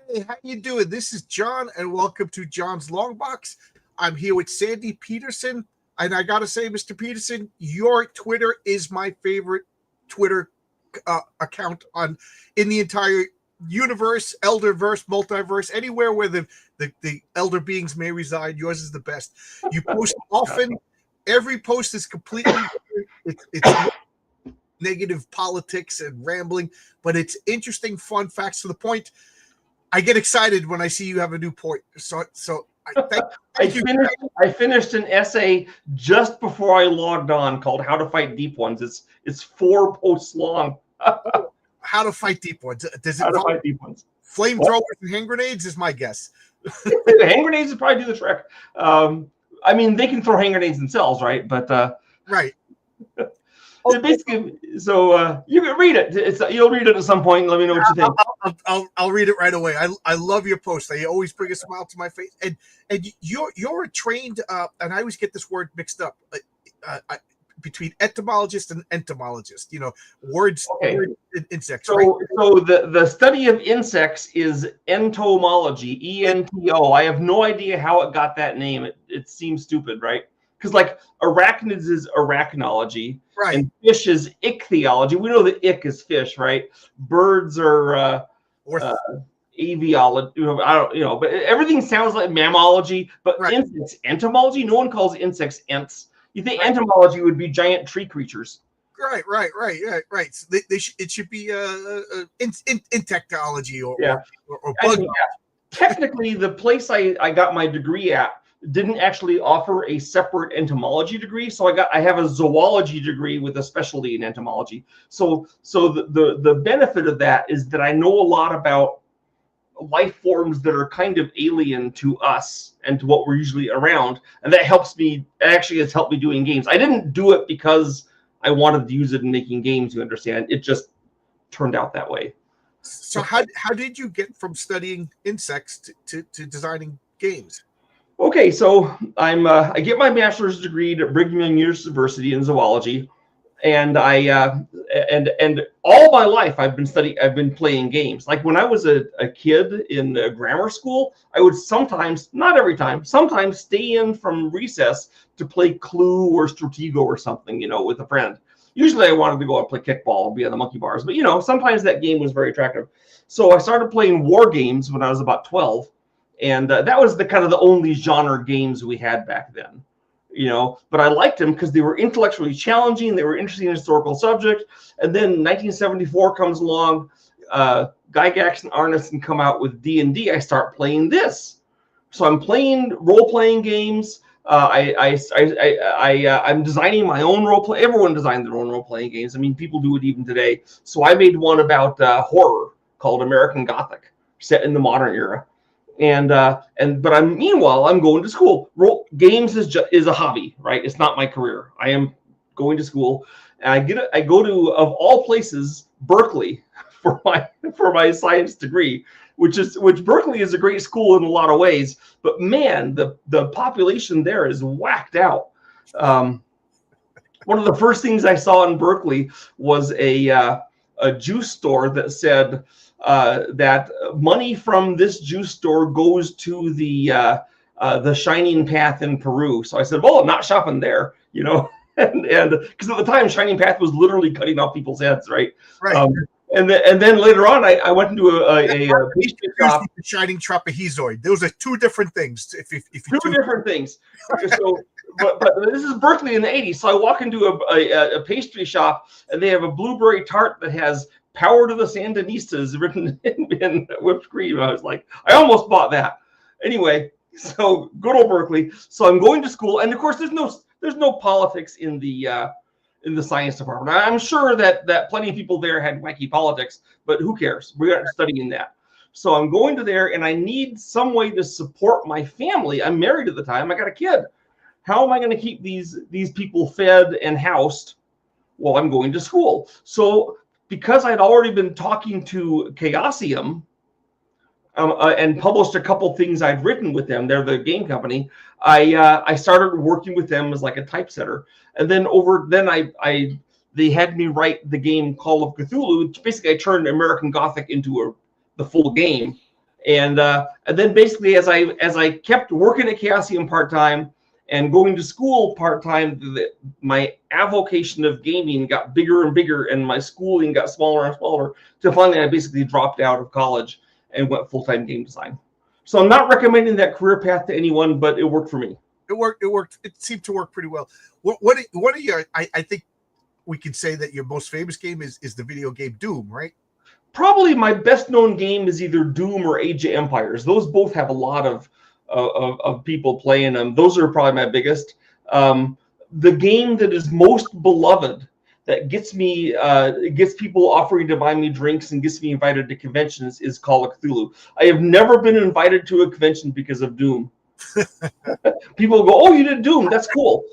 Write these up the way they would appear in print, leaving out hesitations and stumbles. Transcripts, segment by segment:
Hey, how you doing? This is John, and welcome to John's Long Box. I'm here with Sandy Petersen, and I gotta say, Mr. Petersen, your Twitter is my favorite Twitter account in the entire universe, Elderverse, multiverse, anywhere where the elder beings may reside. Yours is the best. You post often. Every post is completely it's negative politics and rambling, but it's interesting, fun facts to the point. I get excited when I see you have a new point. So I finished an essay just before I logged on called "How to Fight Deep Ones." It's 4 posts long. How to fight deep ones? Does it How to fight deep ones? Flamethrowers and hand grenades is my guess. Hand grenades would probably do the trick. I mean, they can throw hand grenades themselves, right? But right. Basically, so you can read it. You'll read it at some point. And let me know what you think. I'll read it right away. I love your post. They always bring a smile to my face. And you're a trained and I always get this word mixed up between etymologist and entomologist. You know, words, okay. Word insects. So right? So the study of insects is entomology. ENTO. I have no idea how it got that name. It seems stupid, right? Because like arachnids is arachnology, right? And fish is ichthyology. We know that ich is fish, right? Birds are aviology. But everything sounds like mammalogy. But right. Insects, entomology. No one calls insects ents. You think entomology would be giant tree creatures? Right. So it should be insectology or bug. Technically, the place I got my degree at didn't actually offer a separate entomology degree, so I have a zoology degree with a specialty in entomology. So the benefit of that is that I know a lot about life forms that are kind of alien to us and to what we're usually around, and that helps me. It actually has helped me doing games. I didn't do it because I wanted to use it in making games. You understand? It just turned out that way. So how did you get from studying insects to designing games? Okay, so I get my bachelor's degree at Brigham Young University in zoology, and and all my life I've been playing games. Like when I was a kid in grammar school, I would sometimes, not every time, sometimes stay in from recess to play Clue or Stratego or something, with a friend. Usually I wanted to go and play kickball and be on the monkey bars, but sometimes that game was very attractive. So I started playing war games when I was about 12. And that was the only genre games we had back then, but I liked them because they were intellectually challenging. They were interesting in historical subject. And then 1974 comes along, Gygax and Arneson come out with D&D. I start playing this. So I'm playing role-playing games. I'm designing my own role-play. Everyone designed their own role-playing games. I mean, people do it even today. So I made one about horror called American Gothic, set in the modern era. But meanwhile I'm going to school. Games is a hobby, right? It's not my career. I am going to school, and I go to, of all places, Berkeley for my science degree, which Berkeley is a great school in a lot of ways. But man, the population there is whacked out. One of the first things I saw in Berkeley was a juice store that said that money from this juice store goes to the Shining Path in Peru. So I said, well, I'm not shopping there, and because at the time Shining Path was literally cutting off people's heads, right? And then later on, I went into a pastry shop. Shining trapezoid. Those are two different things. If two different things. So but this is Berkeley in the 80s. So I walk into a pastry shop and they have a blueberry tart that has "Power to the Sandinistas" written in whipped cream. I was like, I almost bought that. Anyway, so good old Berkeley. So I'm going to school, and of course, there's no politics in the science department. I'm sure that plenty of people there had wacky politics, but who cares? We aren't studying that. So I'm going to there, and I need some way to support my family. I'm married at the time. I got a kid. How am I going to keep these people fed and housed while I'm going to school? So because I'd already been talking to Chaosium and published a couple things I'd written with them, they're the game company, I started working with them as like a typesetter. And then they had me write the game Call of Cthulhu, which basically I turned American Gothic into the full game. And then basically as I kept working at Chaosium part-time and going to school part-time, my avocation of gaming got bigger and bigger, and my schooling got smaller and smaller, till finally I basically dropped out of college and went full-time game design. So I'm not recommending that career path to anyone, but it worked for me. It worked. It seemed to work pretty well. What are your? I think we can say that your most famous game is the video game Doom, right? Probably my best known game is either Doom or Age of Empires. Those both have a lot of people playing them. Those are probably my biggest. The game that is most beloved, that gets people offering to buy me drinks and gets me invited to conventions, is Call of Cthulhu. I have never been invited to a convention because of Doom. People go, "Oh, you did Doom? That's cool,"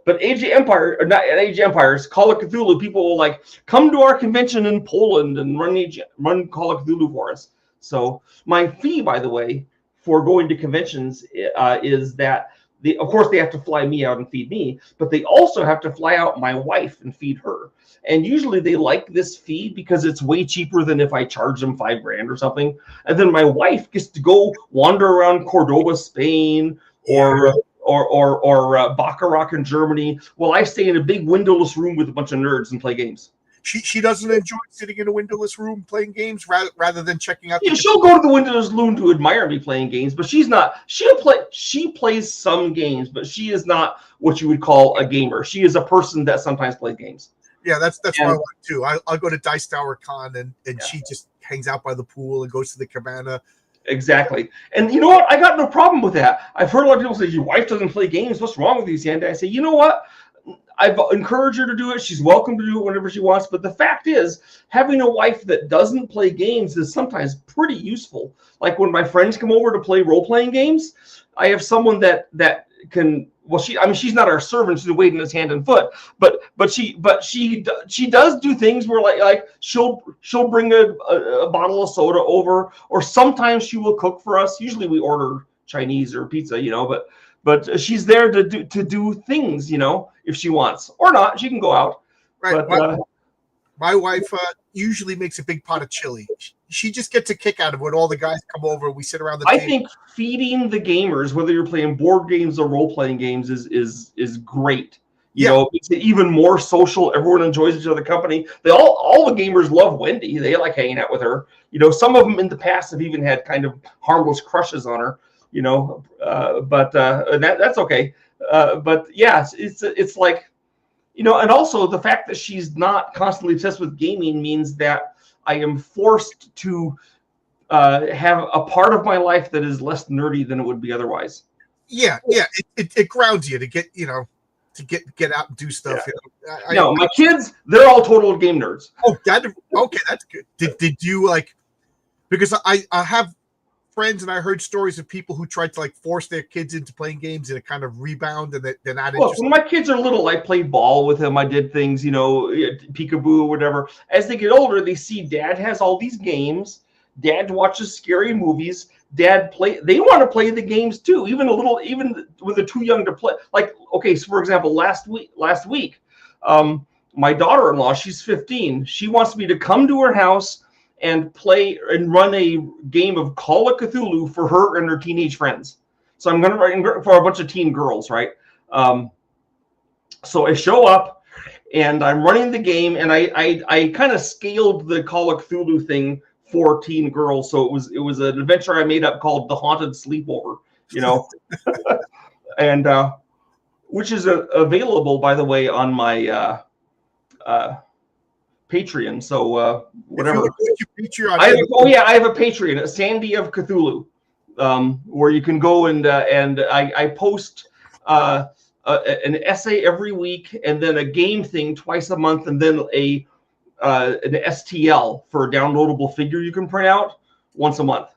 But Age of Empire, or not Age of Empires, Call of Cthulhu, people will like, come to our convention in Poland and run Call of Cthulhu for us. So my fee, by the way, for going to conventions is that of course they have to fly me out and feed me, but they also have to fly out my wife and feed her. And usually they like this fee because it's way cheaper than if I charge them $5,000 or something. And then my wife gets to go wander around Cordoba, Spain, or Baccarat in Germany, while I stay in a big windowless room with a bunch of nerds and play games. She doesn't enjoy sitting in a windowless room playing games rather than checking out. Yeah, she'll go to the windowless room to admire me playing games, but she's not. She plays some games, but she is not what you would call a gamer. She is a person that sometimes plays games. Yeah, that's what I want too. I'll go to Dice Tower Con and she just hangs out by the pool and goes to the cabana. Exactly. And you know what? I got no problem with that. I've heard a lot of people say, "Your wife doesn't play games. What's wrong with you, Sandy?" I say, you know what? I've encouraged her to do it. She's welcome to do it whenever she wants. But the fact is, having a wife that doesn't play games is sometimes pretty useful. Like when my friends come over to play role-playing games, I have someone that can. Well, she's not our servant. She's waiting his hand and foot. But she does do things where like she'll bring a bottle of soda over, or sometimes she will cook for us. Usually we order Chinese or pizza, but she's there to do things, if she wants, or not, she can go out. Right. But, my wife usually makes a big pot of chili. She just gets a kick out of it when all the guys come over. We sit around the table. I think feeding the gamers, whether you're playing board games or role-playing games, is great. You know, it's even more social. Everyone enjoys each other's company. All the gamers love Wendy. They like hanging out with her. Some of them in the past have even had kind of harmless crushes on her. But that's okay. But yeah, it's like, and also the fact that she's not constantly obsessed with gaming means that I am forced to have a part of my life that is less nerdy than it would be otherwise. Yeah. It grounds you to get, to get out and do stuff. Yeah. My kids, they're all total game nerds. Oh, okay, that's good. Did you because I have friends, and I heard stories of people who tried to force their kids into playing games and it kind of rebound, and they're not interested. When my kids are little, I played ball with them. I did things, peekaboo or whatever. As they get older, they see Dad has all these games. Dad watches scary movies. They want to play the games too, even when they're too young to play. So for example, last week, my daughter-in-law, she's 15. She wants me to come to her house and play and run a game of Call of Cthulhu for her and her teenage friends. So I'm going to run for a bunch of teen girls, right? So I show up and I'm running the game, and I kind of scaled the Call of Cthulhu thing for teen girls. So it was an adventure I made up called The Haunted Sleepover, And which is available, by the way, on my Patreon. So whatever. Patreon, I have a Patreon, a Sandy of Cthulhu, where you can go and I post an essay every week, and then a game thing twice a month, and then an STL for a downloadable figure you can print out once a month.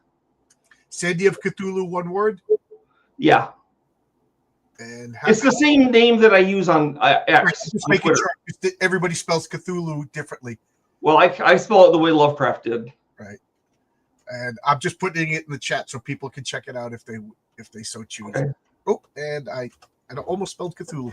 Sandy of Cthulhu, one word. Yeah. And it's the same name that I use on X. Just making sure everybody spells Cthulhu differently. Well, I spell it the way Lovecraft did. Right. And I'm just putting it in the chat so people can check it out if they so choose. Okay. Oh, and I almost spelled Cthulhu.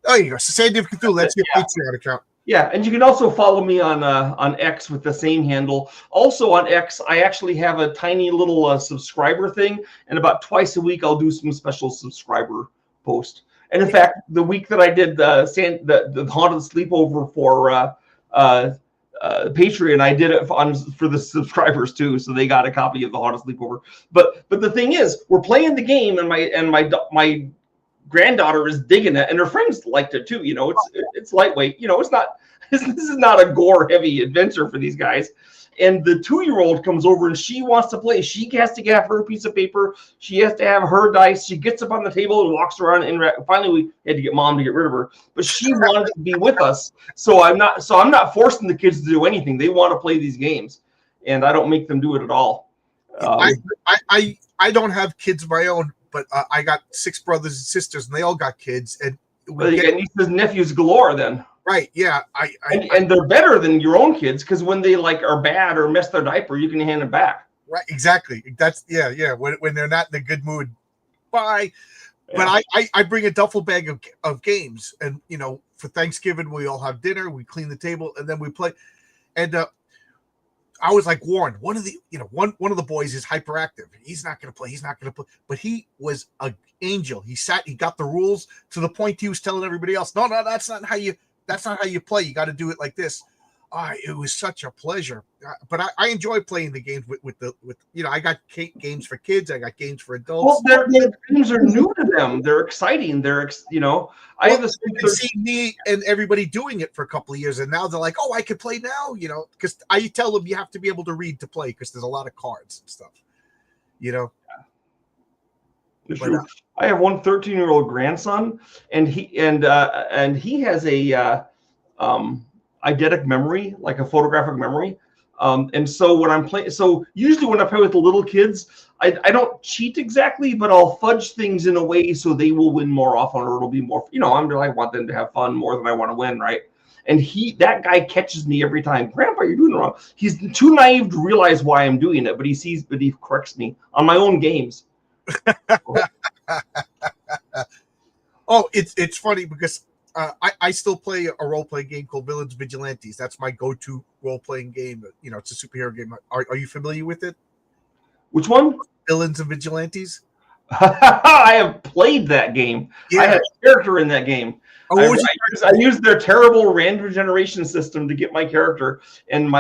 There you go. So Sandy of Cthulhu. That's your Patreon account. Yeah, and you can also follow me on X with the same handle. Also on X, I actually have a tiny little subscriber thing, and about twice a week I'll do some special subscriber post. And in fact, the week that I did the Haunted Sleepover for Patreon, I did it for the subscribers too, so they got a copy of the Haunted Sleepover. But the thing is, we're playing the game, and my granddaughter is digging it, and her friends liked it too. It's lightweight. This is not a gore heavy adventure for these guys. And the 2-year-old comes over and she wants to play. She has to have her piece of paper. She has to have her dice. She gets up on the table and walks around. And finally, we had to get mom to get rid of her. But she wanted to be with us. So I'm not forcing the kids to do anything. They want to play these games, and I don't make them do it at all. I don't have kids of my own, but I got 6 brothers and sisters, and they all got kids. And you got nieces and nephews galore then. Right, yeah. And they're better than your own kids, because when they are bad or mess their diaper, you can hand them back. Right, exactly. That's yeah. When they're not in a good mood, bye. Yeah. But I bring a duffel bag of games, and for Thanksgiving we all have dinner, we clean the table, and then we play. And I was like, Warren, one of the boys is hyperactive. He's not going to play. But he was an angel. He got the rules to the point he was telling everybody else, no, that's not how you play. You got to do it like this. It was such a pleasure. But I enjoy playing the games with I got games for kids. I got games for adults. Well, their games are new to them. They're exciting. I have seen me and everybody doing it for a couple of years, and now they're like, oh, I can play now, because I tell them you have to be able to read to play, because there's a lot of cards and stuff, But, I have one 13-year-old grandson, and he has a eidetic memory, like a photographic memory. And so when I'm playing, usually when I play with the little kids, I don't cheat exactly, but I'll fudge things in a way so they will win more often, or it'll be more, I want them to have fun more than I want to win, right? And that guy catches me every time. Grandpa, you're doing it wrong. He's too naive to realize why I'm doing it, but he corrects me on my own games. Oh, it's funny because I still play a role-playing game called Villains Vigilantes. That's my go-to role-playing game. It's a superhero game. Are you familiar with it? Which one? Villains and Vigilantes. I have played that game. Yeah. I had a character in that game. Oh, I used their terrible random generation system to get my character, and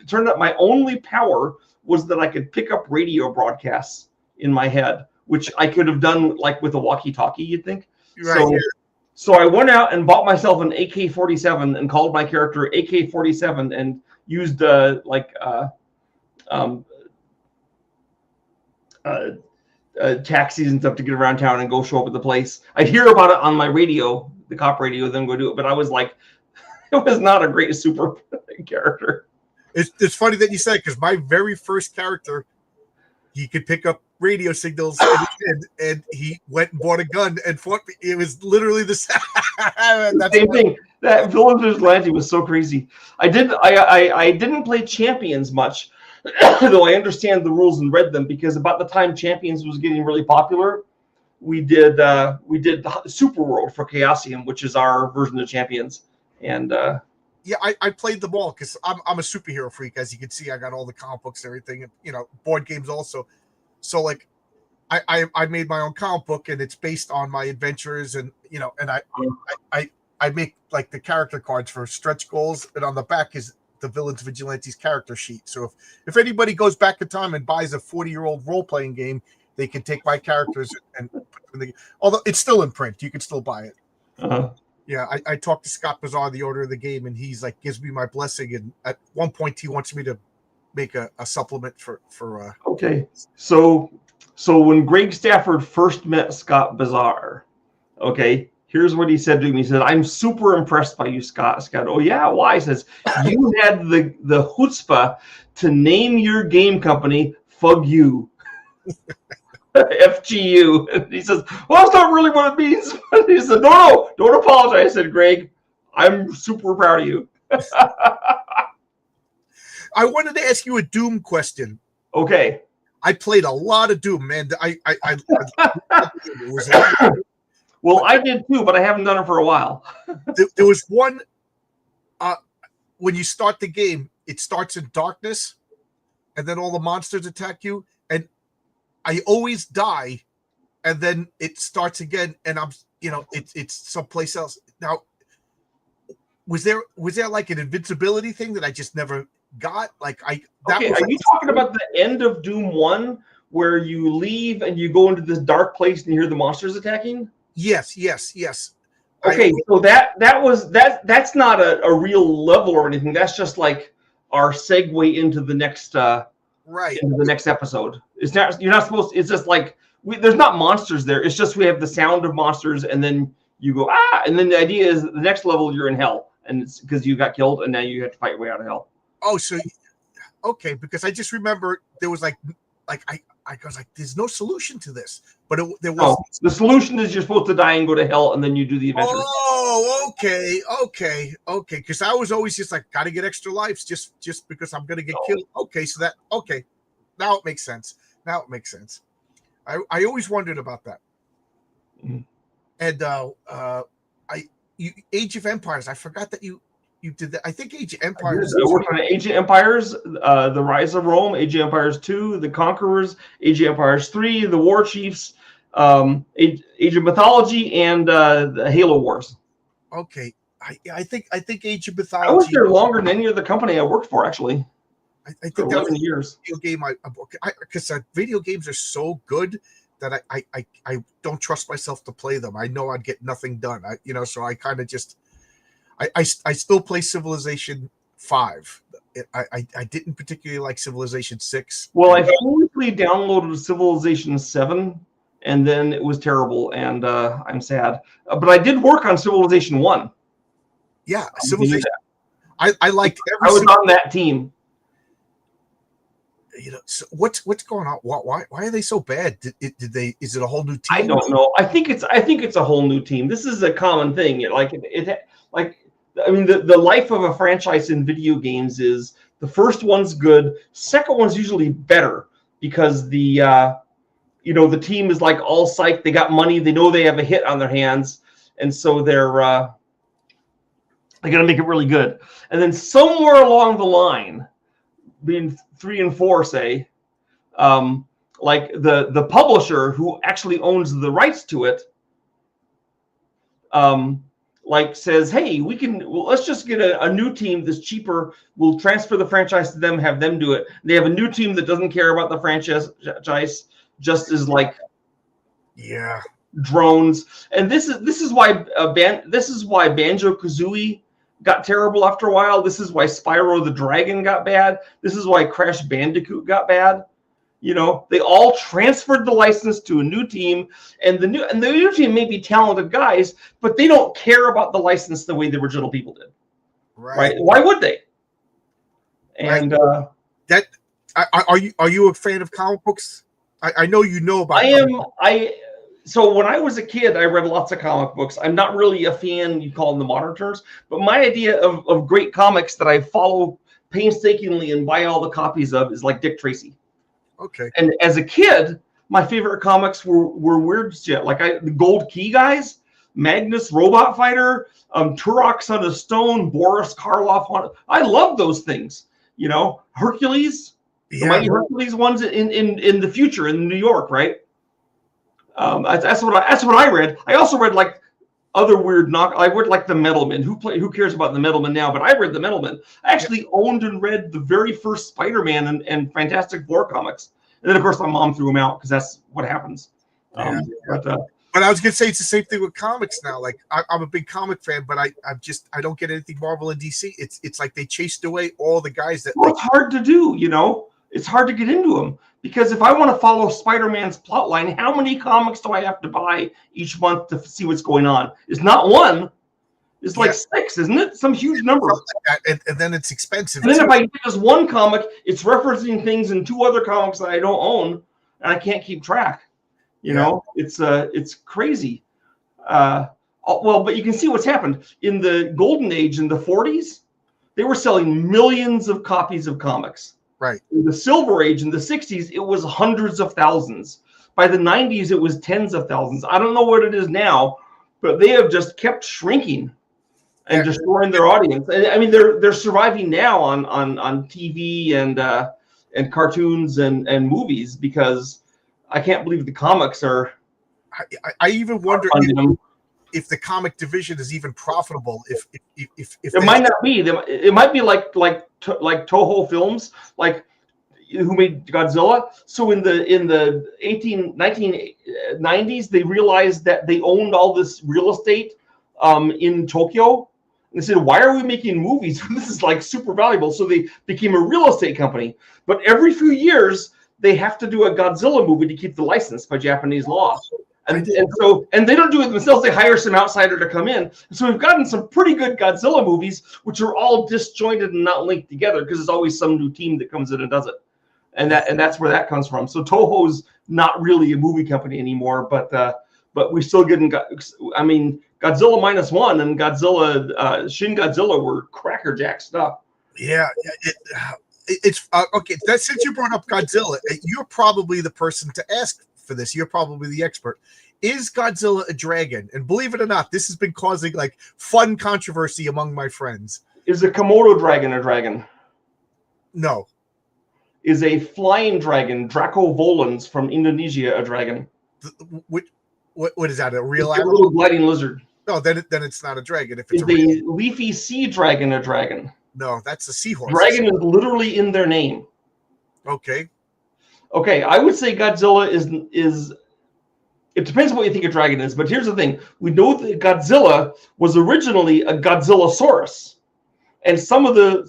turned out my only power was that I could pick up radio broadcasts in my head, which I could have done like with a walkie-talkie, you'd think. Right. So I went out and bought myself an AK-47 and called my character AK-47 and used taxis and stuff to get around town and go show up at the place. I'd hear about it on my radio, the cop radio, then go do it. But I was like, it was not a great super character. It's funny that you said, because my very first character, he could pick up radio signals, and he went and bought a gun and fought. It was literally the same thing. That Villains Vigilante was so crazy. I didn't play Champions much, though I understand the rules and read them, because about the time Champions was getting really popular, we did Super World for Chaosium, which is our version of Champions. And yeah, I played them all because I'm a superhero freak. As you can see, I got all the comic books and everything, and board games also. So like, I made my own comic book, and it's based on my adventures, and and I make like the character cards for stretch goals, and on the back is the Villains Vigilantes character sheet. So if anybody goes back in time and buys a 40-year-old role-playing game, they can take my characters and put them Although it's still in print, you can still buy it. Uh-huh. Yeah, I talked to Scott Bizarre, the owner of the game, and he's like gives me my blessing. And at one point, he wants me to make a supplement for. Okay, so when Greg Stafford first met Scott Bizarre, okay, here's what he said to me. He said, "I'm super impressed by you, Scott." Scott, oh yeah, why? He says, "You had the chutzpah to name your game company Fug You." FGU. And he says, well, that's not really what it means. He said, no, don't apologize. I said, Greg, I'm super proud of you. I wanted to ask you a Doom question. Okay. I played a lot of Doom, man. Well, I did too, but I haven't done it for a while. There was one, when you start the game, it starts in darkness, and then all the monsters attack you, and I always die, and then it starts again, and it's someplace else. Now, was there like an invincibility thing that I just never got? Like are you talking about the end of Doom 1 where you leave and you go into this dark place and you hear the monsters attacking? Yes. Okay, so that's not a real level or anything. That's just like our segue into the next right into the next episode. It's not, you're not supposed to, it's just like there's not monsters there. It's just we have the sound of monsters, and then you go and then the idea is the next level you're in hell, and it's because you got killed and now you have to fight your way out of hell. Oh, so okay, because I just remember there was I was like, there's no solution to this, but there was. Oh, the solution is you're supposed to die and go to hell, and then you do the adventure. Oh, okay. Because I was always just like, gotta get extra lives just because I'm gonna get killed. Okay, so now it makes sense. I always wondered about that. Mm-hmm. And Age of Empires, I forgot that you did that. I think Age of Empires. I worked on Age of Empires, the Rise of Rome, Age of Empires 2, the Conquerors, Age of Empires 3, the War Chiefs, Age of Mythology, and the Halo Wars. Okay, I think Age of Mythology. I was there longer than any other company I worked for, actually. I think that was 11 years. Video game, because video games are so good that I don't trust myself to play them. I know I'd get nothing done. So I kind of just. I still play Civilization 5. I didn't particularly like Civilization 6. Well, I foolishly downloaded Civilization 7, and then it was terrible, and I'm sad. But I did work on Civilization 1. Yeah, Civilization. I liked I was on that team. So what's going on? Why are they so bad? Is it a whole new team? I don't know. I think it's a whole new team. This is a common thing. The life of a franchise in video games is the first one's good, second one's usually better because the team is like all psyched, they got money, they know they have a hit on their hands, and so they're gonna make it really good. And then somewhere along the line, being 3 and 4, say, like the publisher who actually owns the rights to it, says, hey, let's just get a new team that's cheaper. We'll transfer the franchise to them, have them do it. They have a new team that doesn't care about the franchise, just as drones. And this is why Banjo-Kazooie got terrible after a while. This is why Spyro the Dragon got bad. This is why Crash Bandicoot got bad. They all transferred the license to a new team, and the new team may be talented guys, but they don't care about the license the way the original people did. Right? Why would they? And are you a fan of comic books? I know you know about. So when I was a kid, I read lots of comic books. I'm not really a fan, you call them the modern terms, but my idea of great comics that I follow painstakingly and buy all the copies of is like Dick Tracy. Okay. And as a kid, my favorite comics were weird shit. Like the Gold Key guys, Magnus Robot Fighter, Turok Son of Stone, Boris Karloff. I love those things. Hercules, the Mighty Hercules ones in the future in New York, right? That's what I read. I also read like other weird I read like the Metalman. Who cares about the Metalman now? But I read the Metalman. I actually owned and read the very first Spider-Man and Fantastic Four comics. And then of course my mom threw them out because that's what happens. But I was gonna say it's the same thing with comics now. Like I'm a big comic fan, but I don't get anything Marvel and DC. It's like they chased away all the guys that. Well, it's hard to do, you know. It's hard to get into them because if I want to follow Spider-Man's plotline, how many comics do I have to buy each month to see what's going on? It's not one. It's like 6, isn't it? Some huge number. Like and then it's expensive. And then if I get this one comic, it's referencing things in 2 other comics that I don't own, and I can't keep track. You know, it's crazy. Well, but you can see what's happened in the golden age in the 40s. They were selling millions of copies of comics. Right. In the silver age in the 60s, it was hundreds of thousands. By the 90s, it was tens of thousands. I don't know what it is now, but they have just kept shrinking and destroying their audience. I mean, they're surviving now on TV and cartoons and movies because I can't believe the comics are. I even wonder if the comic division is even profitable. If it might not be, it might be like Toho Films, like who made Godzilla. So in the 1990s, they realized that they owned all this real estate in Tokyo. And they said, why are we making movies? This is like super valuable. So they became a real estate company. But every few years, they have to do a Godzilla movie to keep the license by Japanese law. And they don't do it themselves. They hire some outsider to come in. So we've gotten some pretty good Godzilla movies, which are all disjointed and not linked together because there's always some new team that comes in and does it. And that's where that comes from. So Toho's not really a movie company anymore, but we're still getting. I mean, Godzilla -1 and Godzilla Shin Godzilla were crackerjack stuff. Yeah, it's okay. Since you brought up Godzilla, you're probably the person to ask for this. You're probably the expert. Is Godzilla a dragon? And believe it or not, this has been causing like fun controversy among my friends. Is a Komodo dragon a dragon? No. Is a flying dragon, Draco volans from Indonesia, a dragon? What is that? A real animal? A little gliding lizard. No, then it's not a dragon. If it's is a leafy sea dragon a dragon? No, that's a seahorse. Dragon is literally in their name. Okay. Okay, I would say Godzilla is. It depends on what you think a dragon is, but here's the thing: we know that Godzilla was originally a Godzillasaurus, and some of the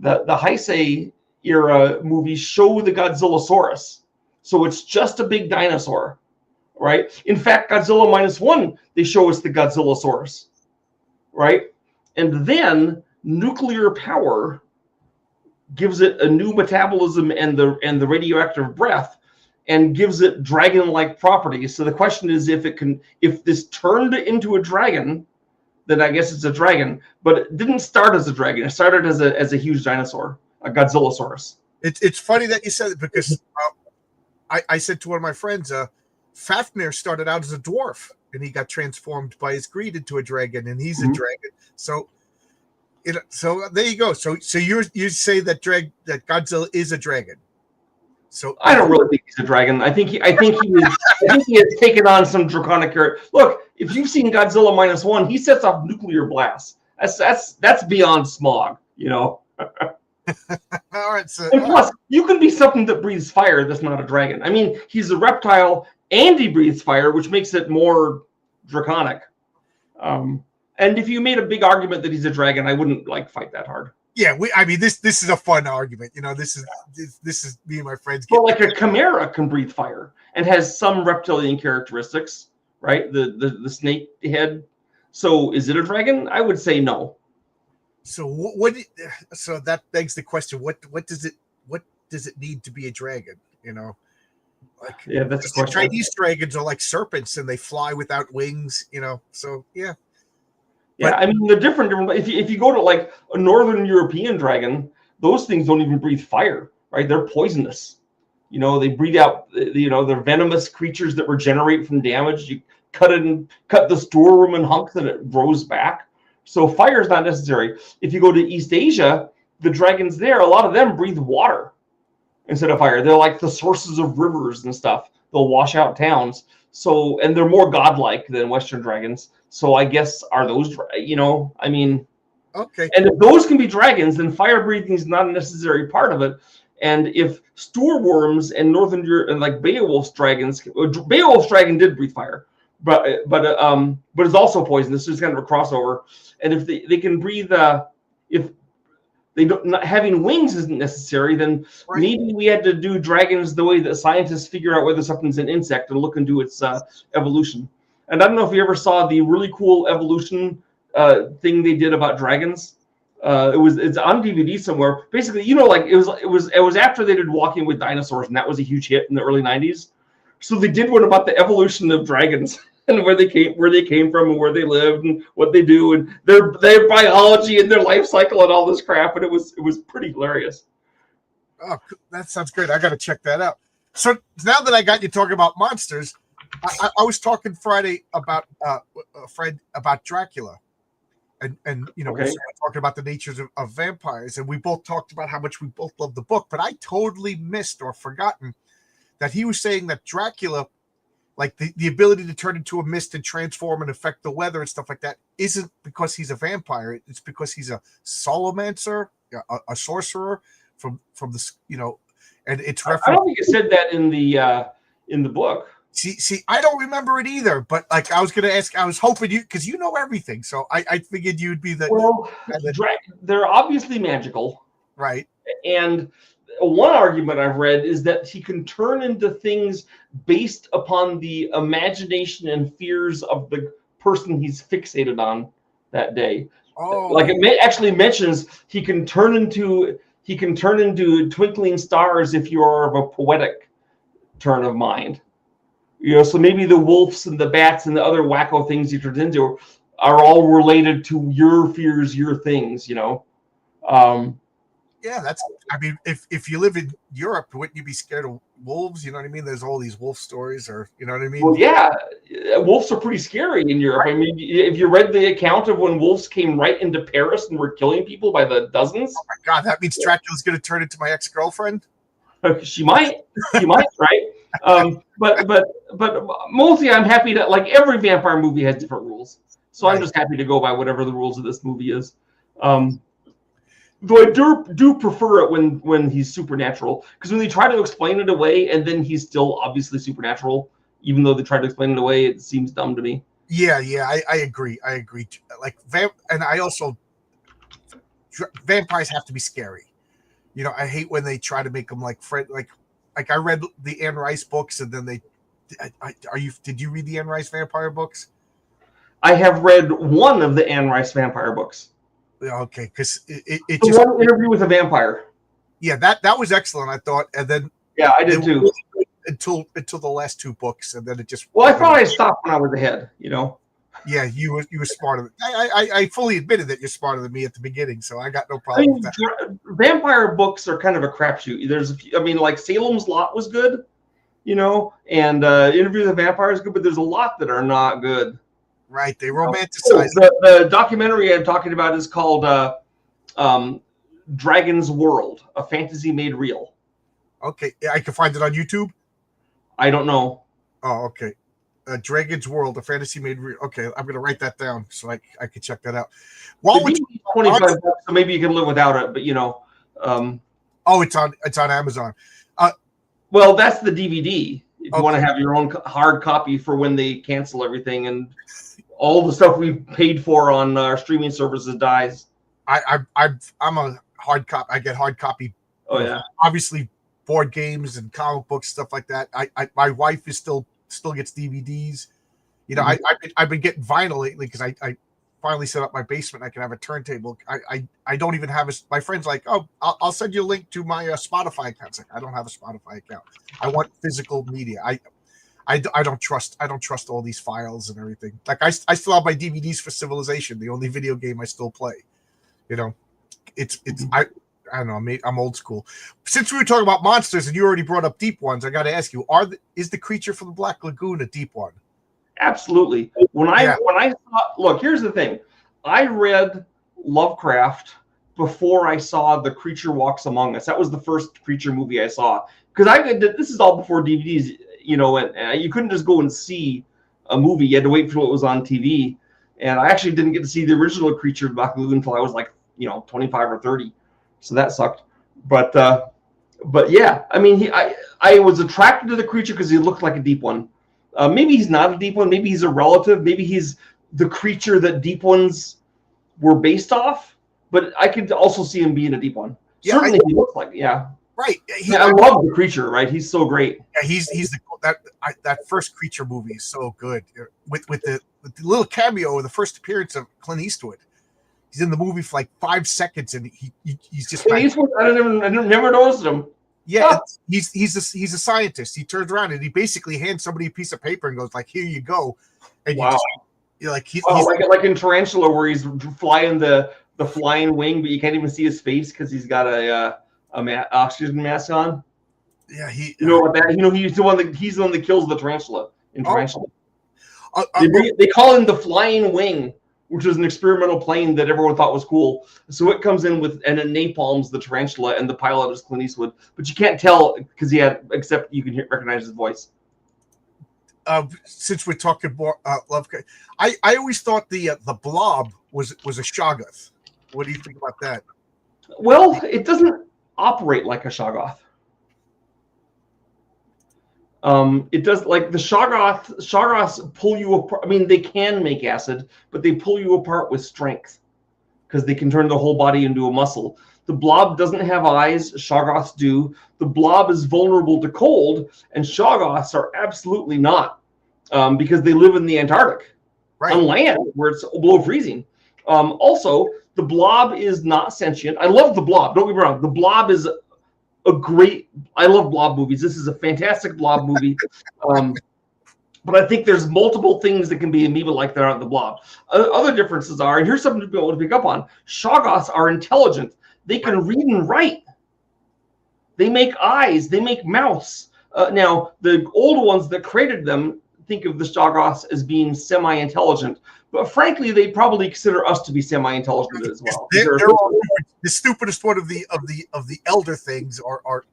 Heisei era movies show the Godzillasaurus, so it's just a big dinosaur, right? In fact, Godzilla -1, they show us the Godzillasaurus, right? And then nuclear power gives it a new metabolism and the radioactive breath, and gives it dragon-like properties. So the question is, if this turned into a dragon, then I guess it's a dragon. But it didn't start as a dragon; it started as a huge dinosaur, a Godzillasaurus. It's funny that you said it because I said to one of my friends, Fafnir started out as a dwarf and he got transformed by his greed into a dragon, and he's a dragon. So. So there you go. So you say that Godzilla is a dragon. So I don't really think he's a dragon. I think he has taken on some draconic character. Look, if you've seen Godzilla -1, he sets off nuclear blasts. That's beyond smog, you know. All right. So, and plus, you can be something that breathes fire that's not a dragon. I mean, he's a reptile and he breathes fire, which makes it more draconic. And if you made a big argument that he's a dragon, I wouldn't fight that hard. Yeah, I mean, this is a fun argument. You know, this is me and my friends. Well, like a chimera can breathe fire and has some reptilian characteristics, right? The snake head. So is it a dragon? I would say no. So so that begs the question: what does it need to be a dragon? You know, yeah, that's a question. Chinese dragons are like serpents and they fly without wings. You know, so yeah. Yeah, I mean, they're different. If you go to like a northern European dragon, those things don't even breathe fire, right? They're poisonous. You know, they breathe out. They're venomous creatures that regenerate from damage. You cut the storeroom in hunks, and it grows back. So fire is not necessary. If you go to East Asia, the dragons there, a lot of them breathe water instead of fire. They're like the sources of rivers and stuff. They'll wash out towns. So, and they're more godlike than Western dragons. So I guess are those, I mean, okay. And if those can be dragons, then fire breathing is not a necessary part of it. And if stoorworms and northern and like Beowulf's dragons, Beowulf's dragon did breathe fire, but it's also poisonous. So it's kind of a crossover. And if they can breathe, if they don't, not having wings isn't necessary, then maybe we had to do dragons the way that scientists figure out whether something's an insect and look into its evolution. And I don't know if you ever saw the really cool evolution thing they did about dragons. It's on DVD somewhere. Basically, like it was after they did Walking with Dinosaurs, and that was a huge hit in the early '90s. So they did one about the evolution of dragons and where they came from and where they lived and what they do and their biology and their life cycle and all this crap. And it was pretty hilarious. Oh, that sounds great. I got to check that out. So now that I got you talking about monsters, I was talking Friday about Fred about Dracula. And we were talking about the natures of vampires, and we both talked about how much we both love the book, but I totally missed or forgotten that he was saying that Dracula, like the ability to turn into a mist and transform and affect the weather and stuff like that, isn't because he's a vampire. It's because he's a solomancer, a sorcerer from the and it's. I don't think it said that in the book. See, I don't remember it either, but like I was going to ask, I was hoping because you know everything, so I figured you'd be the. Well, they're obviously magical, right? And one argument I've read is that he can turn into things based upon the imagination and fears of the person he's fixated on that day. Oh, like it actually mentions he can turn into twinkling stars if you are of a poetic turn of mind. So maybe the wolves and the bats and the other wacko things he turns into are all related to your fears, your things, Yeah, that's. I mean, if you live in Europe, wouldn't you be scared of wolves? You know what I mean? There's all these wolf stories, or you know what I mean? Well, yeah, wolves are pretty scary in Europe. Right. I mean, if you read the account of when wolves came right into Paris and were killing people by the dozens. Oh my God, that means Dracula's going to turn into my ex-girlfriend. She might, right? But mostly I'm happy that like every vampire movie has different rules, so right. I'm just happy to go by whatever the rules of this movie is. Though I do prefer it when he's supernatural, because when they try to explain it away and then he's still obviously supernatural, even though they try to explain it away, it seems dumb to me. Yeah, I agree. Like and I also vampires have to be scary. I hate when they try to make them like Fred. Like I read the Anne Rice books, and then did you read the Anne Rice vampire books? I have read one of the Anne Rice vampire books. Okay, because it the just one Interview with a Vampire. Yeah, that was excellent, I thought, and then I did too. Until the last two books, and then it just. Well, I thought I stopped when I was ahead. Yeah, you were smarter. I fully admitted that you're smarter than me at the beginning, so I got no problem with that. Vampire books are kind of a crapshoot. Like Salem's Lot was good, and Interview with a Vampire is good, but there's a lot that are not good. Right, they romanticize. The documentary I'm talking about is called Dragon's World, a fantasy made real. Okay, I can find it on YouTube. I don't know. Oh, okay. Dragon's World, a fantasy made real. Okay, I'm gonna write that down so I can check that out. Well, it's $25, so maybe you can live without it. But oh, it's on Amazon. Well, that's the DVD. If you want to have your own hard copy for when they cancel everything and all the stuff we paid for on our streaming services dies. I'm a hard copy. I get hard copy. Oh yeah. Obviously, board games and comic books, stuff like that. My wife is still gets DVDs. I've been getting vinyl lately because I finally set up my basement. I can have a turntable. I don't even have my friend's like, oh, I'll send you a link to my Spotify account. It's like, I don't have a Spotify account. I want physical media. I don't trust all these files and everything. Like I still have my DVDs for Civilization, the only video game I still play. It's I don't know. I'm old school. Since we were talking about monsters and you already brought up deep ones, I got to ask you: is the creature from the Black Lagoon a deep one? Absolutely. When I look, here's the thing. I read Lovecraft before I saw The Creature Walks Among Us. That was the first creature movie I saw, because this is all before DVDs. And you couldn't just go and see a movie. You had to wait until it was on TV. And I actually didn't get to see the original Creature of Black Lagoon until I was like 25 or 30. So that sucked. But But yeah, I mean, I was attracted to the creature because he looked like a deep one. Maybe he's not a deep one. Maybe he's a relative. Maybe he's the creature that deep ones were based off. But I could also see him being a deep one. Yeah, Certainly, he looks like right. I love the creature. Right, he's so great. Yeah, he's that first creature movie is so good with the little cameo of the first appearance of Clint Eastwood. He's in the movie for like 5 seconds, and he's just. Clint Eastwood, I never noticed him. Yeah, he's a scientist. He turns around and he basically hands somebody a piece of paper and goes like, "Here you go." And wow. You're like he's like in Tarantula where he's flying the flying wing, but you can't even see his face because he's got a oxygen mask on. Yeah, he's the one that kills the tarantula in Tarantula. They call him the flying wing, which is an experimental plane that everyone thought was cool. So it comes in and it napalms the tarantula, and the pilot is Clint Eastwood. But you can't tell because except you can recognize his voice. Since we're talking more Lovecraft, I always thought the Blob was a Shoggoth. What do you think about that? Well, it doesn't operate like a Shoggoth. It does, like the Shoggoths pull you apart. I mean, they can make acid, but they pull you apart with strength because they can turn the whole body into a muscle. The Blob doesn't have eyes. Shoggoths do. The Blob is vulnerable to cold, and Shoggoths are absolutely not because they live in the Antarctic, right, on land where it's below freezing. Also, the Blob is not sentient. I love the Blob. Don't get me wrong. The Blob is I love Blob movies. This is a fantastic Blob movie. But I think there's multiple things that can be amoeba-like that aren't the Blob. Other differences are, and here's something to be able to pick up on, Shoggoths are intelligent. They can read and write. They make eyes. They make mouths. Now, the old ones that created them think of the Shoggoths as being semi-intelligent. But frankly, they probably consider us to be semi-intelligent as well. They're all, the stupidest one of the elder things are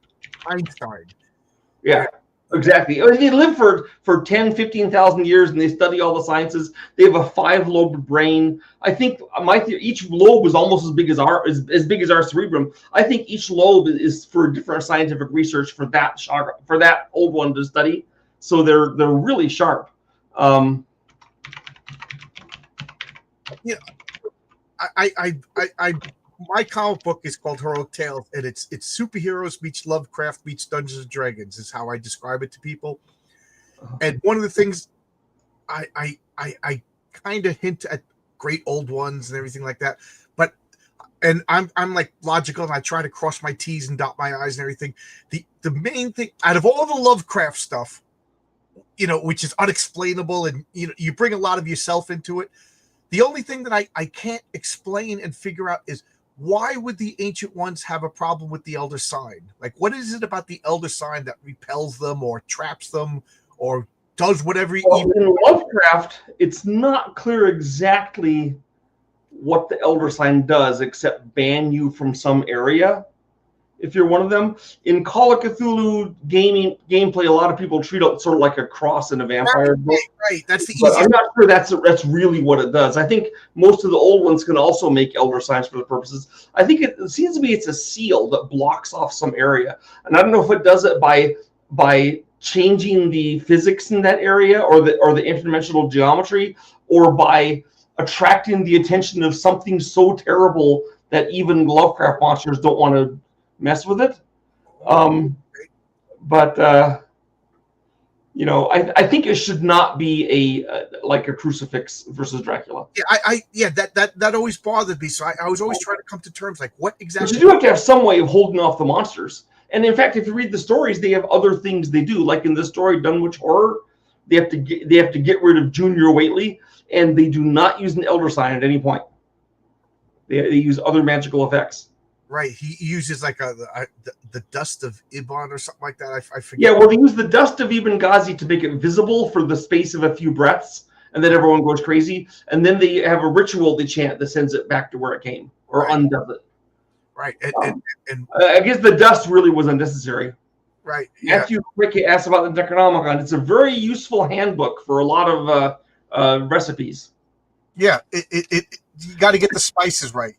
Einstein. Yeah, exactly. I mean, they live for 10, 15,000 years, and they study all the sciences. They have a 5-lobed brain. I think each lobe is almost as big as our cerebrum. I think each lobe is for different scientific research for that old one to study. So they're really sharp. Yeah, I my comic book is called Heroic Tales, and it's superheroes meets Lovecraft meets Dungeons and Dragons is how I describe it to people. And one of the things I kind of hint at great old ones and everything like that, but I'm like logical, and I try to cross my T's and dot my I's and everything. The main thing out of all the Lovecraft stuff, which is unexplainable, and you bring a lot of yourself into it. The only thing that I can't explain and figure out is why would the Ancient Ones have a problem with the Elder Sign? Like, what is it about the Elder Sign that repels them or traps them or does whatever? In Lovecraft, it's not clear exactly what the Elder Sign does except ban you from some area if you're one of them. In Call of Cthulhu gameplay, a lot of people treat it sort of like a cross in a vampire book. Right. That's the easiest. I'm not sure that's really what it does. I think most of the old ones can also make Elder Signs for the purposes. I think it seems to me it's a seal that blocks off some area, and I don't know if it does it by changing the physics in that area or the interdimensional geometry, or by attracting the attention of something so terrible that even Lovecraft monsters don't want to mess with it. I think it should not be like a crucifix versus Dracula. Yeah, that always bothered me. So I was always trying to come to terms like what exactly. Because you do have to have some way of holding off the monsters. And in fact, if you read the stories, they have other things they do. Like in the story Dunwich Horror, they have to get rid of Junior Whately, and they do not use an Elder Sign at any point. They use other magical effects. Right, he uses like the dust of Ibon or something like that. I forget. Yeah, well, they use the dust of Ibn Ghazi to make it visible for the space of a few breaths, and then everyone goes crazy. And then they have a ritual they chant that sends it back to where it came, or undoes it. Right, and I guess the dust really was unnecessary. Right. Yeah. Matthew Cricket asked about the Necronomicon. It's a very useful handbook for a lot of recipes. Yeah, you got to get the spices right.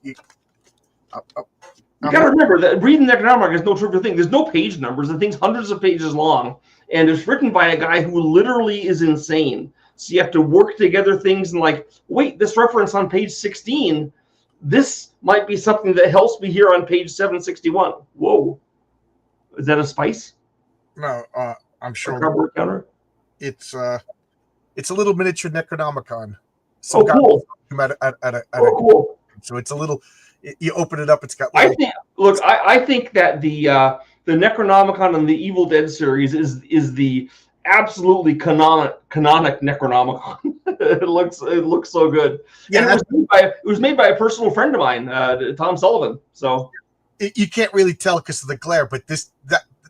You got to remember that reading the Necronomicon is no trivial thing. There's no page numbers. The thing's hundreds of pages long, and it's written by a guy who literally is insane. So you have to work together things and like, wait, this reference on page 16, this might be something that helps me here on page 761. Whoa. Is that a spice? No, I'm sure. Cardboard counter? It's a little miniature Necronomicon. So cool. Cool. So it's a little. You open it up, it's got. I think that the Necronomicon and the Evil Dead series is the absolutely canonic Necronomicon. it looks so good. Yeah, and it was made by a personal friend of mine, Tom Sullivan. So you can't really tell because of the glare, but this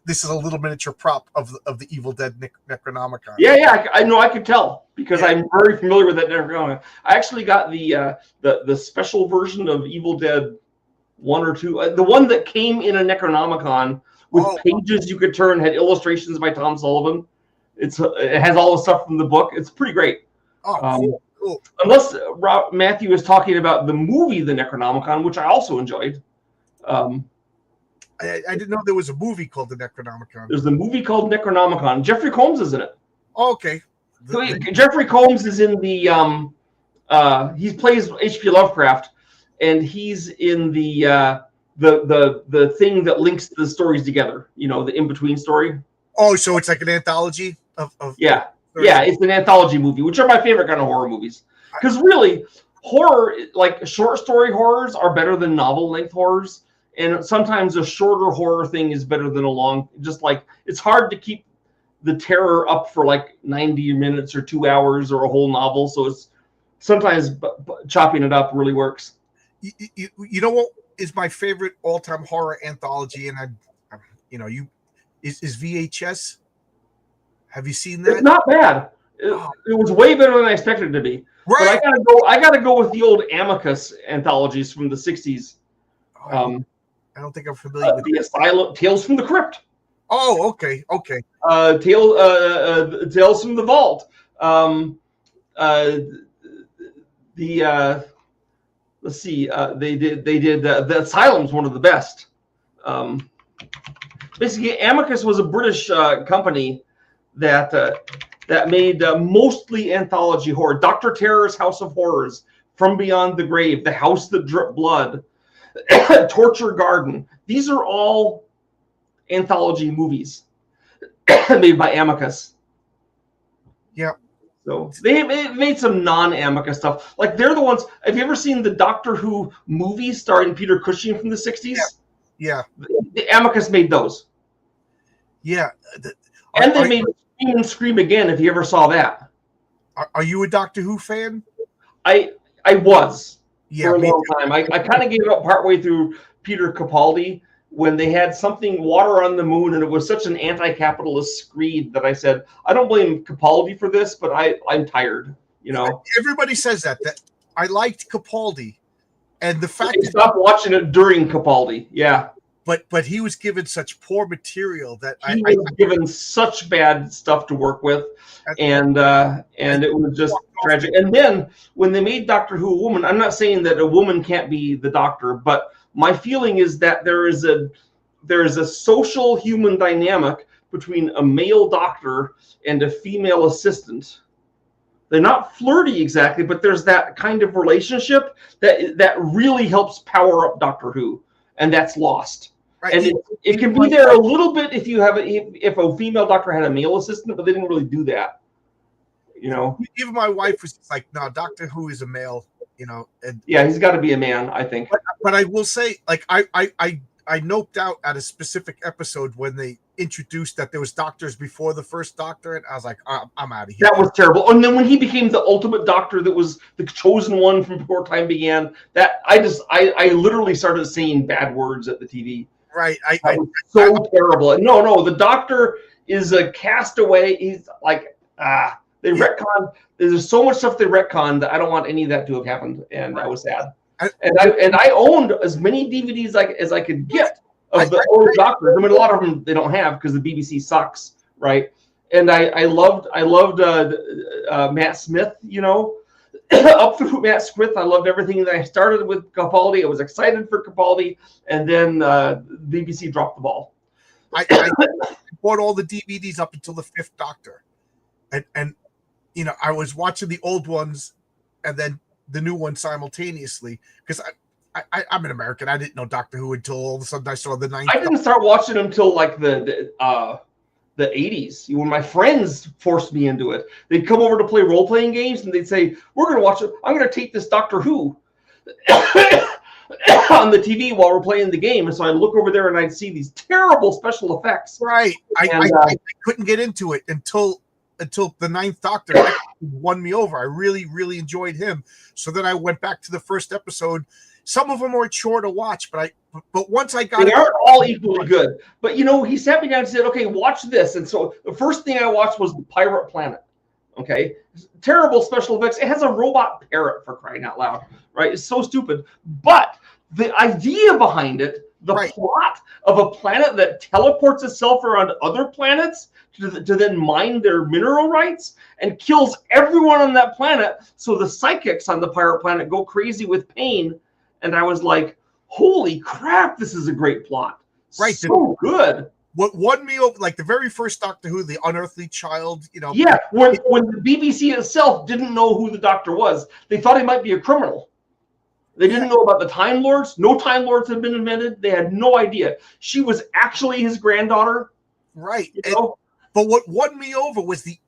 is a little miniature prop of the Evil Dead Necronomicon. Yeah, I know. I could tell because I'm very familiar with that Necronomicon. I actually got the special version of Evil Dead 1 or 2, the one that came in a Necronomicon with pages you could turn, had illustrations by Tom Sullivan. It has all the stuff from the book. It's pretty great. Cool. Unless Matthew was talking about the movie The Necronomicon, which I also enjoyed. I didn't know there was a movie called The Necronomicon. There's a movie called Necronomicon. Jeffrey Combs is in it. Oh, okay. Jeffrey Combs is in the he plays H.P. Lovecraft, and he's in the thing that links the stories together. You know, the in-between story. Oh, so it's like an anthology of yeah, it's an anthology movie, which are my favorite kind of horror movies. Because really, horror, like short story horrors, are better than novel-length horrors. And sometimes a shorter horror thing is better than a long. Just like it's hard to keep the terror up for like 90 minutes or 2 hours or a whole novel. So it's sometimes chopping it up really works. You know what is my favorite all-time horror anthology? And is VHS. Have you seen that? It's not bad. It was way better than I expected it to be. Right. But I gotta go with the old Amicus anthologies from the 60s. I don't think I'm familiar with the Asylum, Tales from the Crypt. Oh, okay. Tales from the Vault. Let's see. They did the Asylum's one of the best. Basically, Amicus was a British company that made mostly anthology horror. Dr. Terror's House of Horrors, From Beyond the Grave, The House That Dripped Blood, Torture Garden. These are all anthology movies made by Amicus. Yeah. So they made some non-Amicus stuff. Like they're the ones. Have you ever seen the Doctor Who movie starring Peter Cushing from the 60s? Yeah. The Amicus made those. Yeah. And they made Scream and Scream Again, if you ever saw that. Are you a Doctor Who fan? I was for a long time. I kind of gave it up partway through Peter Capaldi when they had something, Water on the Moon, and it was such an anti-capitalist screed that I said, I don't blame Capaldi for this, but I'm tired. You know, everybody says that I liked Capaldi, and the fact I stopped watching it during Capaldi. Yeah. But he was given such poor material that he was given such bad stuff to work with, and it was just tragic. And then when they made Doctor Who a woman, I'm not saying that a woman can't be the Doctor, but my feeling is that there is a social human dynamic between a male doctor and a female assistant. They're not flirty exactly, but there's that kind of relationship that really helps power up Doctor Who, and that's lost. Right. And it can be there a little bit if a female doctor had a male assistant, but they didn't really do that. You know, even my wife was like, "No, Doctor Who is a male." You know, and yeah, he's got to be a man, I think. But I will say, like, I noped out at a specific episode when they introduced that there was doctors before the first Doctor, and I was like, I'm out of here. That was terrible. And then when he became the ultimate Doctor, that was the chosen one from before time began, that I literally started saying bad words at the TV. Right. So terrible. No, the Doctor is a castaway. He's like, they retconned. There's so much stuff they retconned that I don't want any of that to have happened, and I was sad. And I owned as many DVDs as I could get of the old Doctors. I mean, a lot of them they don't have because the BBC sucks, right? And I loved Matt Smith, you know, up through Matt Smith. I loved everything that I started with Capaldi. I was excited for Capaldi, and then BBC dropped the ball. I bought all the DVDs up until the Fifth Doctor, and I was watching the old ones and then the new one simultaneously because I'm an American. I didn't know Doctor Who until all of a sudden I saw the ninth. I didn't start watching until like the 80s, when my friends forced me into it. They'd come over to play role-playing games, and they'd say, "We're going to watch it. I'm going to tape this Doctor Who on the TV while we're playing the game." And so I'd look over there, and I'd see these terrible special effects. Right. I couldn't get into it until the ninth Doctor won me over. I really, really enjoyed him. So then I went back to the first episode. Some of them were chore to watch, but once I got they aren't all equally good. But he sat me down and said, "Okay, watch this." And so the first thing I watched was The Pirate Planet. Okay, terrible special effects. It has a robot parrot, for crying out loud, right? It's so stupid. But the idea behind it, the plot of a planet that teleports itself around other planets to then mine their mineral rights and kills everyone on that planet, so the psychics on the pirate planet go crazy with pain. And I was like, holy crap, this is a great plot. Right. So good. What won me over, like the very first Doctor Who, the Unearthly Child, Yeah, when the BBC itself didn't know who the Doctor was. They thought he might be a criminal. They didn't know about the Time Lords. No Time Lords had been invented. They had no idea. She was actually his granddaughter. Right. But what won me over was the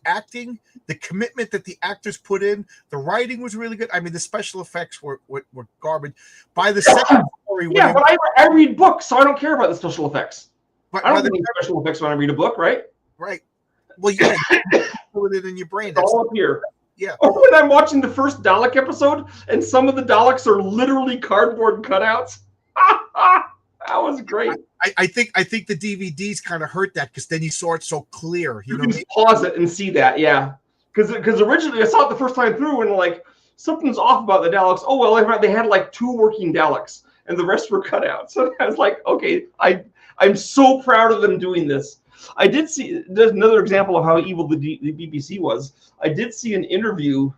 acting, the commitment that the actors put in. The writing was really good. I mean, the special effects were garbage. By the second story, but I read books, so I don't care about the special effects. I don't need special effects when I read a book, right? Right. Well, yeah, you put it in your brain. It's all up here. Yeah. Or when I'm watching the first Dalek episode, and some of the Daleks are literally cardboard cutouts. That was great. I think the DVDs kind of hurt that because then you saw it so clear. You can pause it and see that, yeah. Because originally I saw it the first time through and like something's off about the Daleks. Oh well, they had like 2 working Daleks and the rest were cut out. So I was like, okay, I'm so proud of them doing this. I did see. There's another example of how evil the BBC was. I did see an interview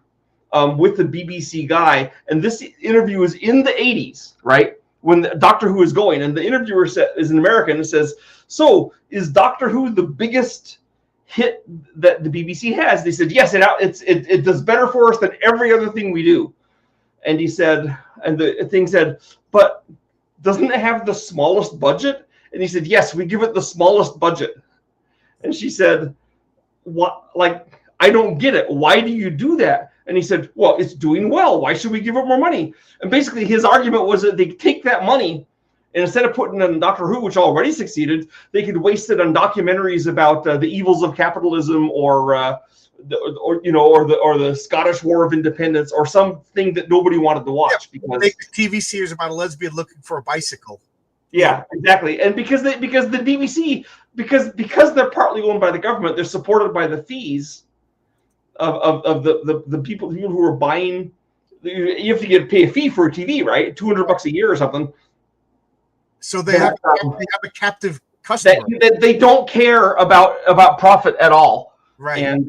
with the BBC guy, and this interview is in the 80s, right? When Doctor Who is going, and the interviewer is an American and says, "So is Doctor Who the biggest hit that the BBC has?" They said, "Yes, it does better for us than every other thing we do." And he said, and the thing said, "But doesn't it have the smallest budget?" And he said, "Yes, we give it the smallest budget." And she said, "What? Like, I don't get it. Why do you do that?" And he said, "Well, it's doing well. Why should we give it more money?" And basically his argument was that they take that money and instead of putting it on Doctor Who, which already succeeded, they could waste it on documentaries about the evils of capitalism or the Scottish War of Independence or something that nobody wanted to watch. Yeah, because make a TV series about a lesbian looking for a bicycle. Yeah, exactly. And because the BBC, because they're partly owned by the government, they're supported by the fees of the people who are buying. You have to pay a fee for a TV, right? $200 a year or something. So they have a captive customer. That they don't care about profit at all. Right. And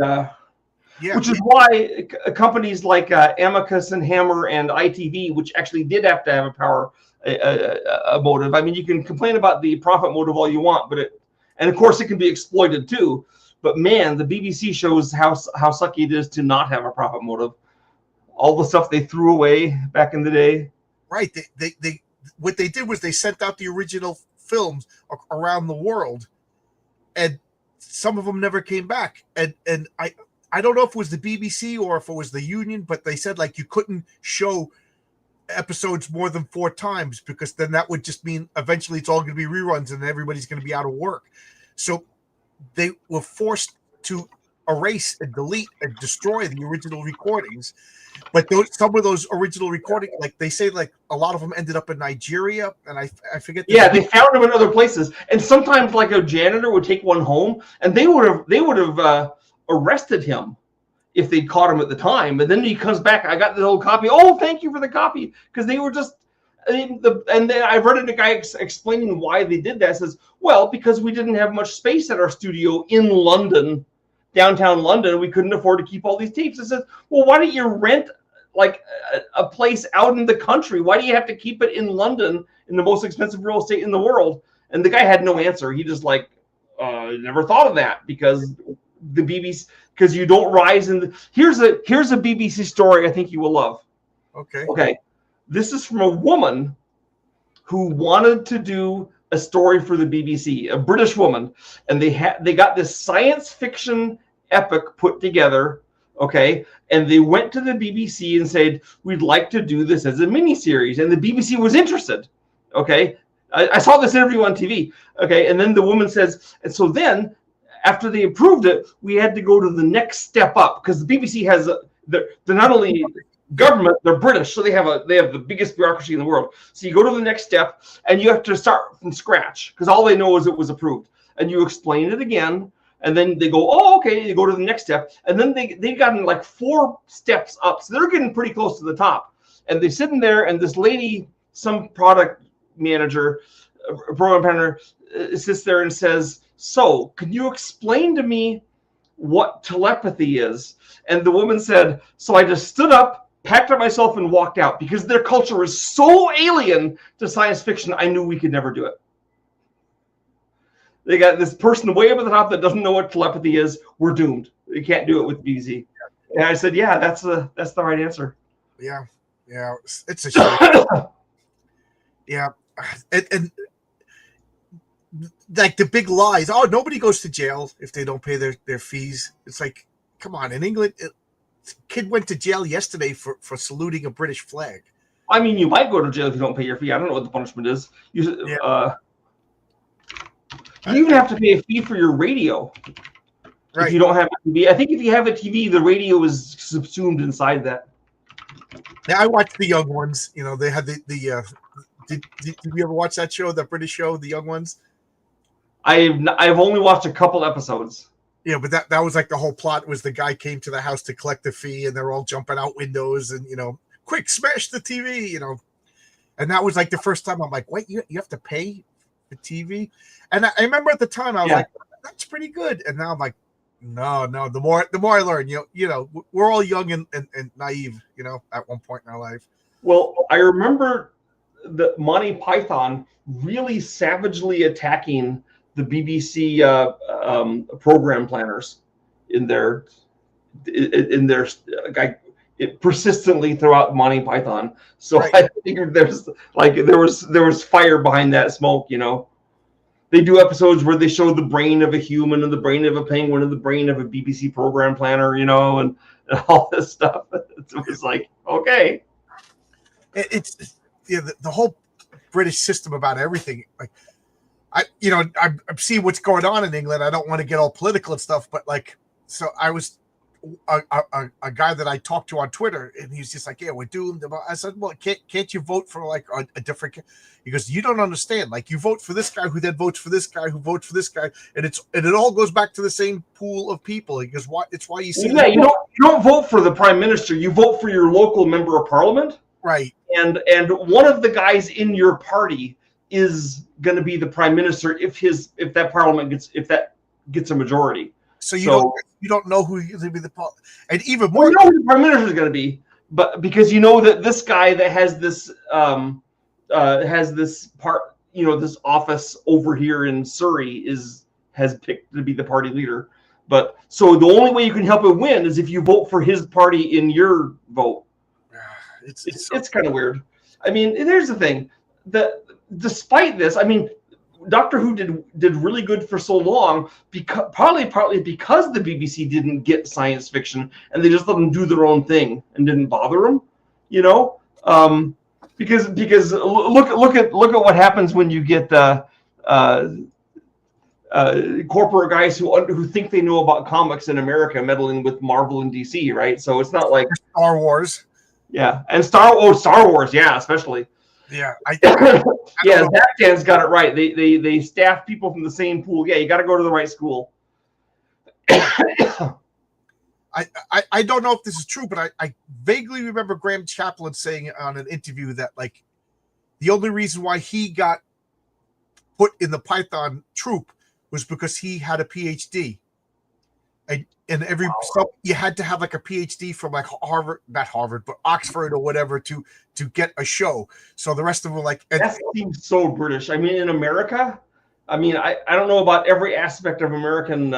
which is why companies like Amicus and Hammer and ITV, which actually did have to have a motive. I mean, you can complain about the profit motive all you want, and of course it can be exploited too. But man, the BBC shows how sucky it is to not have a profit motive. All the stuff they threw away back in the day. Right. They what they did was they sent out the original films around the world, and some of them never came back. And I don't know if it was the BBC or if it was the union, but they said like you couldn't show episodes more than 4 times because then that would just mean eventually it's all going to be reruns and everybody's going to be out of work. So they were forced to erase and delete and destroy the original recordings. But some of those original recordings, like they say, like a lot of them ended up in Nigeria, and I forget. Yeah, they found them in other places, and sometimes like a janitor would take one home, and they would have arrested him if they caught him at the time. And then he comes back. I got the old copy. Oh, thank you for the copy, because they were just. And then I've read a guy explaining why they did that. It says, well, because we didn't have much space at our studio in London downtown London. We couldn't afford to keep all these tapes. I said, well, why don't you rent like a place out in the country? Why do you have to keep it in London, in the most expensive real estate in the world? And the guy had no answer. He just like, never thought of that, because the BBC, because you don't rise in the, here's a BBC story I think you will love. Okay. This is from a woman who wanted to do a story for the BBC, a British woman, and they got this science fiction epic put together, okay, and they went to the BBC and said, we'd like to do this as a miniseries, and the BBC was interested, okay. I saw this interview on TV, okay, and then the woman says, and so then after they approved it, we had to go to the next step up, because the BBC has they're not only government, they're British, so they have the biggest bureaucracy in the world. So you go to the next step and you have to start from scratch, because all they know is it was approved, and you explain it again, and then they go, oh, okay, you go to the next step, and then they got in like 4 steps up, so they're getting pretty close to the top, and they're sitting there, and this lady, some product manager, program planner, sits there and says, so can you explain to me what telepathy is? And the woman said, so I just stood up, packed up myself, and walked out, because their culture is so alien to science fiction. I knew we could never do it. They got this person way up at the top that doesn't know what telepathy is. We're doomed. You can't do it with BZ. And I said, yeah, that's the right answer. Yeah, it's a shame. Yeah, and like the big lies. Oh, nobody goes to jail if they don't pay their fees. It's like, come on. In England, kid went to jail yesterday for saluting a British flag. I mean, you might go to jail if you don't pay your fee. I don't know what the punishment is. You even have to pay a fee for your radio. Right. If you don't have a TV. I think if you have a TV, the radio is subsumed inside that. Yeah, I watched The Young Ones. You know, they had the did you ever watch that show, that British show, The Young Ones? I've only watched a couple episodes. Yeah, but that was like the whole plot was the guy came to the house to collect the fee, and they're all jumping out windows and, quick, smash the TV, And that was like the first time I'm like, wait, you have to pay the TV? And I remember at the time I was like, that's pretty good. And now I'm like, no. The more I learn, we're all young and naive, at one point in our life. Well, I remember the Monty Python really savagely attacking the BBC program planners in their persistently throughout Monty Python. So right. I figured there was fire behind that smoke. They do episodes where they show the brain of a human and the brain of a penguin and the brain of a BBC program planner, and all this stuff. It was like, okay, it's the whole British system about everything. Like, I see what's going on in England. I don't want to get all political and stuff, but so I was a guy that I talked to on Twitter, and he's just like, yeah, we're doomed. I said, well, can't you vote for a different? He goes, you don't understand. Like, you vote for this guy who then votes for this guy who votes for this guy, and it all goes back to the same pool of people. He goes, it's why you see. Yeah, you don't vote for the prime minister. You vote for your local member of parliament, right? And one of the guys in your party is going to be the prime minister if that parliament gets a majority. So you don't know who is going to be and even more. You know who the prime minister is going to be, but because you know that this guy that has this part, this office over here in Surrey has picked to be the party leader. But so the only way you can help him win is if you vote for his party in your vote. It's kind of weird. I mean, here's the thing: that despite this, I mean, Doctor Who did really good for so long because partly because the BBC didn't get science fiction and they just let them do their own thing and didn't bother them, because look at what happens when you get corporate guys who think they know about comics in America meddling with Marvel and DC, right? So it's not like Star Wars. Yeah, and Star Wars, yeah, especially. Yeah, Zach's got it right. They staff people from the same pool. Yeah, you got to go to the right school. I don't know if this is true, but I vaguely remember Graham Chaplin saying on an interview that the only reason why he got put in the Python troupe was because he had a PhD. and so you had to have like a PhD from like Harvard, not Harvard, but Oxford or whatever to get a show. So the rest of them were like, that seems so British. I mean, in America, I mean, I don't know about every aspect of American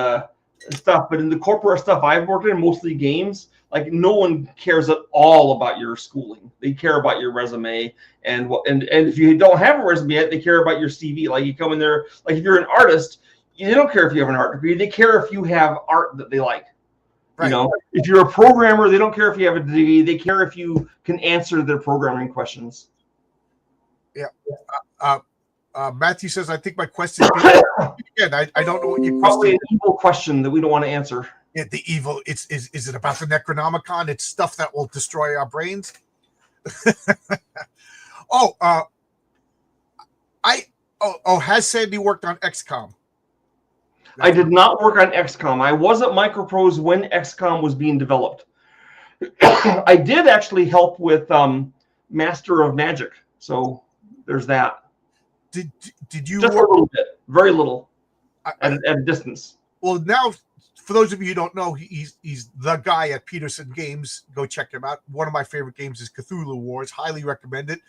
stuff, but in the corporate stuff I've worked in, mostly games, like no one cares at all about your schooling. They care about your resume, and if you don't have a resume yet, they care about your CV. Like you come in there, like if you're an artist, they don't care if you have an art degree. They care if you have art that they like. Right. You know, if you're a programmer, they don't care if you have a degree. They care if you can answer their programming questions. Yeah. Matthew says, I think my question again, I don't know what your question probably an evil question that we don't want to answer. Yeah, the evil, is it about the Necronomicon? It's stuff that will destroy our brains. Has Sandy worked on XCOM? I did not work on XCOM. I was at Microprose when XCOM was being developed. I did actually help with Master of Magic. So there's that. Did you just a little bit, very little, at a distance? Well, now for those of you who don't know, he's the guy at Petersen Games. Go check him out. One of my favorite games is Cthulhu Wars. Highly recommend it.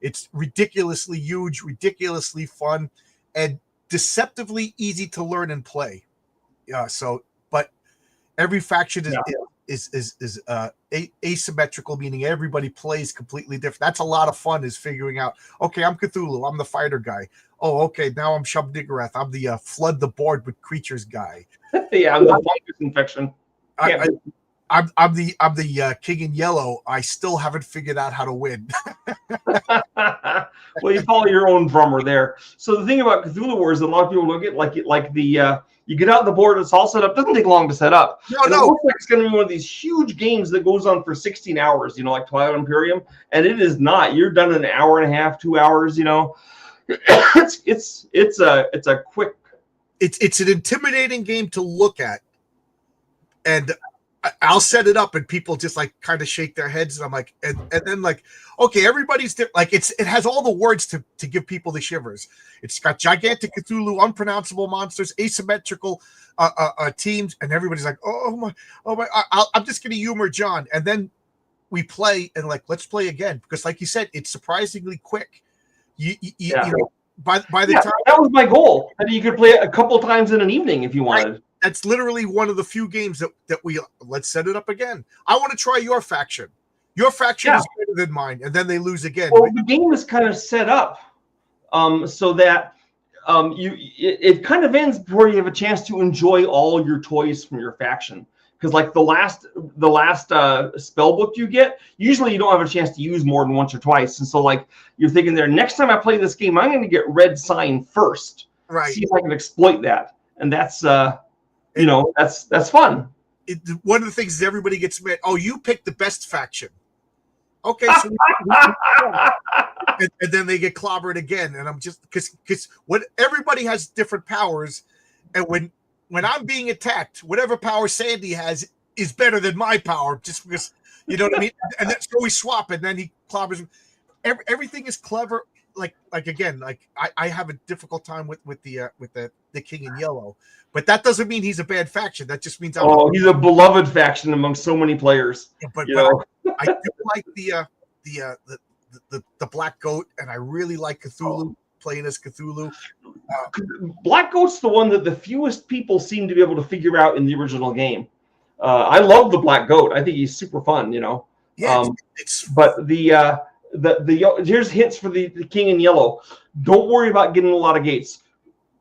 It's ridiculously huge, ridiculously fun, and deceptively easy to learn and play. But every faction is asymmetrical, meaning everybody plays completely different. That's a lot of fun, is figuring out, okay, I'm Cthulhu, I'm the fighter guy. Oh, okay, now I'm Shub-Niggurath, I'm the flood the board with creatures guy. Yeah, I'm the fungus infection. I'm the king in yellow. I still haven't figured out how to win. Well, you follow your own drummer there. So the thing about Cthulhu Wars, a lot of people look at you get out the board, it's all set up. Doesn't take long to set up. No. It looks like it's going to be one of these huge games that goes on for 16 hours, like Twilight Imperium, and it is not. You're done in an hour and a half, 2 hours. It's a quick. It's an intimidating game to look at, and I'll set it up and people just like kind of shake their heads, and I'm like, and then like, okay, everybody's like, it has all the words to give people the shivers. It's got gigantic Cthulhu, unpronounceable monsters, asymmetrical teams, and everybody's like, oh my, I'm just gonna humor John, and then we play and like, let's play again, because like you said, it's surprisingly quick. You know, by the time that was my goal, that you could play it a couple times in an evening if you wanted. Right. That's literally one of the few games that we let's set it up again. I want to try your faction. Your faction is better than mine, and then they lose again. Well, the game is kind of set up so that it kind of ends before you have a chance to enjoy all your toys from your faction. Because like the last spell book you get, usually you don't have a chance to use more than once or twice, and so like you're thinking there, next time I play this game, I'm going to get red sign first. Right. See if I can exploit that, and that's that's fun. One of the things is everybody gets mad. Oh, you picked the best faction. Okay, so and then they get clobbered again, and I'm just because what everybody has different powers, and when I'm being attacked, whatever power Sandy has is better than my power, just because, you know what I mean. And then, so we swap, and then he clobbers him. Everything is clever. Like again, like I have a difficult time with the King in Yellow, but that doesn't mean he's a bad faction. That just means he's a beloved faction among so many players. But I do like the Black Goat, and I really like Cthulhu, playing as Cthulhu. Black Goat's the one that the fewest people seem to be able to figure out in the original game. I love the Black Goat. I think he's super fun. Yeah, but here's hints for the King in Yellow. Don't worry about getting a lot of gates.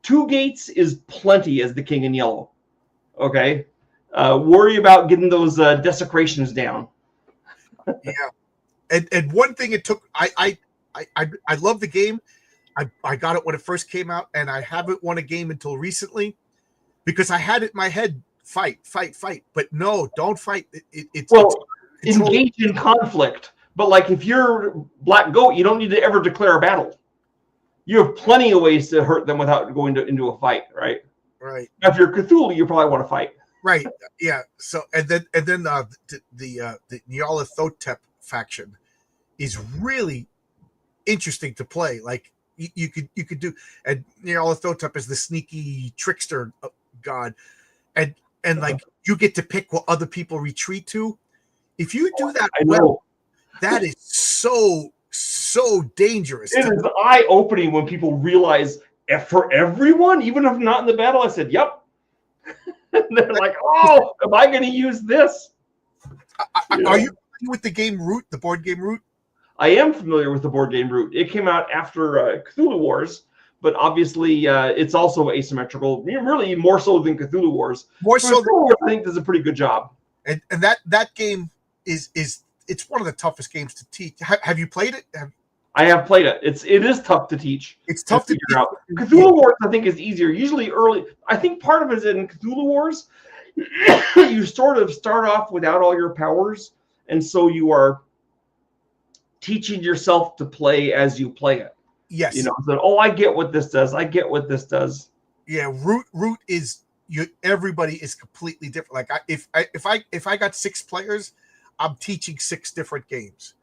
2 gates is plenty as the King in Yellow. Okay, worry about getting those desecrations down. Yeah, and one thing it took. I love the game. I got it when it first came out, and I haven't won a game until recently because I had it in my head: fight. But no, don't fight. It's engage in conflict. But like if you're Black Goat, you don't need to ever declare a battle. You have plenty of ways to hurt them without going into a fight, right? Right. Now, if you're Cthulhu, you probably want to fight. Right. Yeah. So and then the Nyarlathotep faction is really interesting to play. Like you could do, and Nyarlathotep is the sneaky trickster god, and and like you get to pick what other people retreat to. If you do that I know. that is so dangerous. It is eye-opening when people realize for everyone, even if I'm not in the battle, I said, yep. They're like, oh, am I going to use this? Are you with the game Root, the board game Root? I am familiar with the board game Root. It came out after Cthulhu Wars, but obviously it's also asymmetrical, really more so than Cthulhu Wars. More so than I think does a pretty good job. And that game is it's one of the toughest games to teach. Have you played it? I have played it. It is tough to teach. It's tough to figure out. Cthulhu Wars, I think, is easier. Usually early. I think part of it is in Cthulhu Wars, you sort of start off without all your powers, and so you are teaching yourself to play as you play it. Yes. So, I get what this does. I get what this does. Yeah, Root is everybody is completely different. Like if I got 6 players, I'm teaching 6 different games.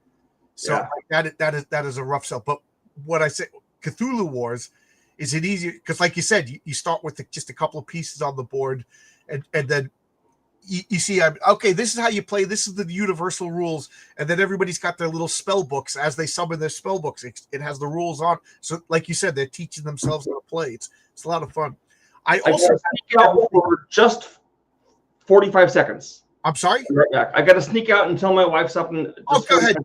So that is a rough sell. But what I say, Cthulhu Wars, is it easier? Because like you said, you start with just a couple of pieces on the board, and then you see, okay, this is how you play. This is the universal rules, and then everybody's got their little spell books as they summon their spell books. It has the rules on. So, like you said, they're teaching themselves how to play. It's a lot of fun. I also sneak out for just 45 seconds. I'm sorry. Right back. I got to sneak out until my wife's up. And go ahead.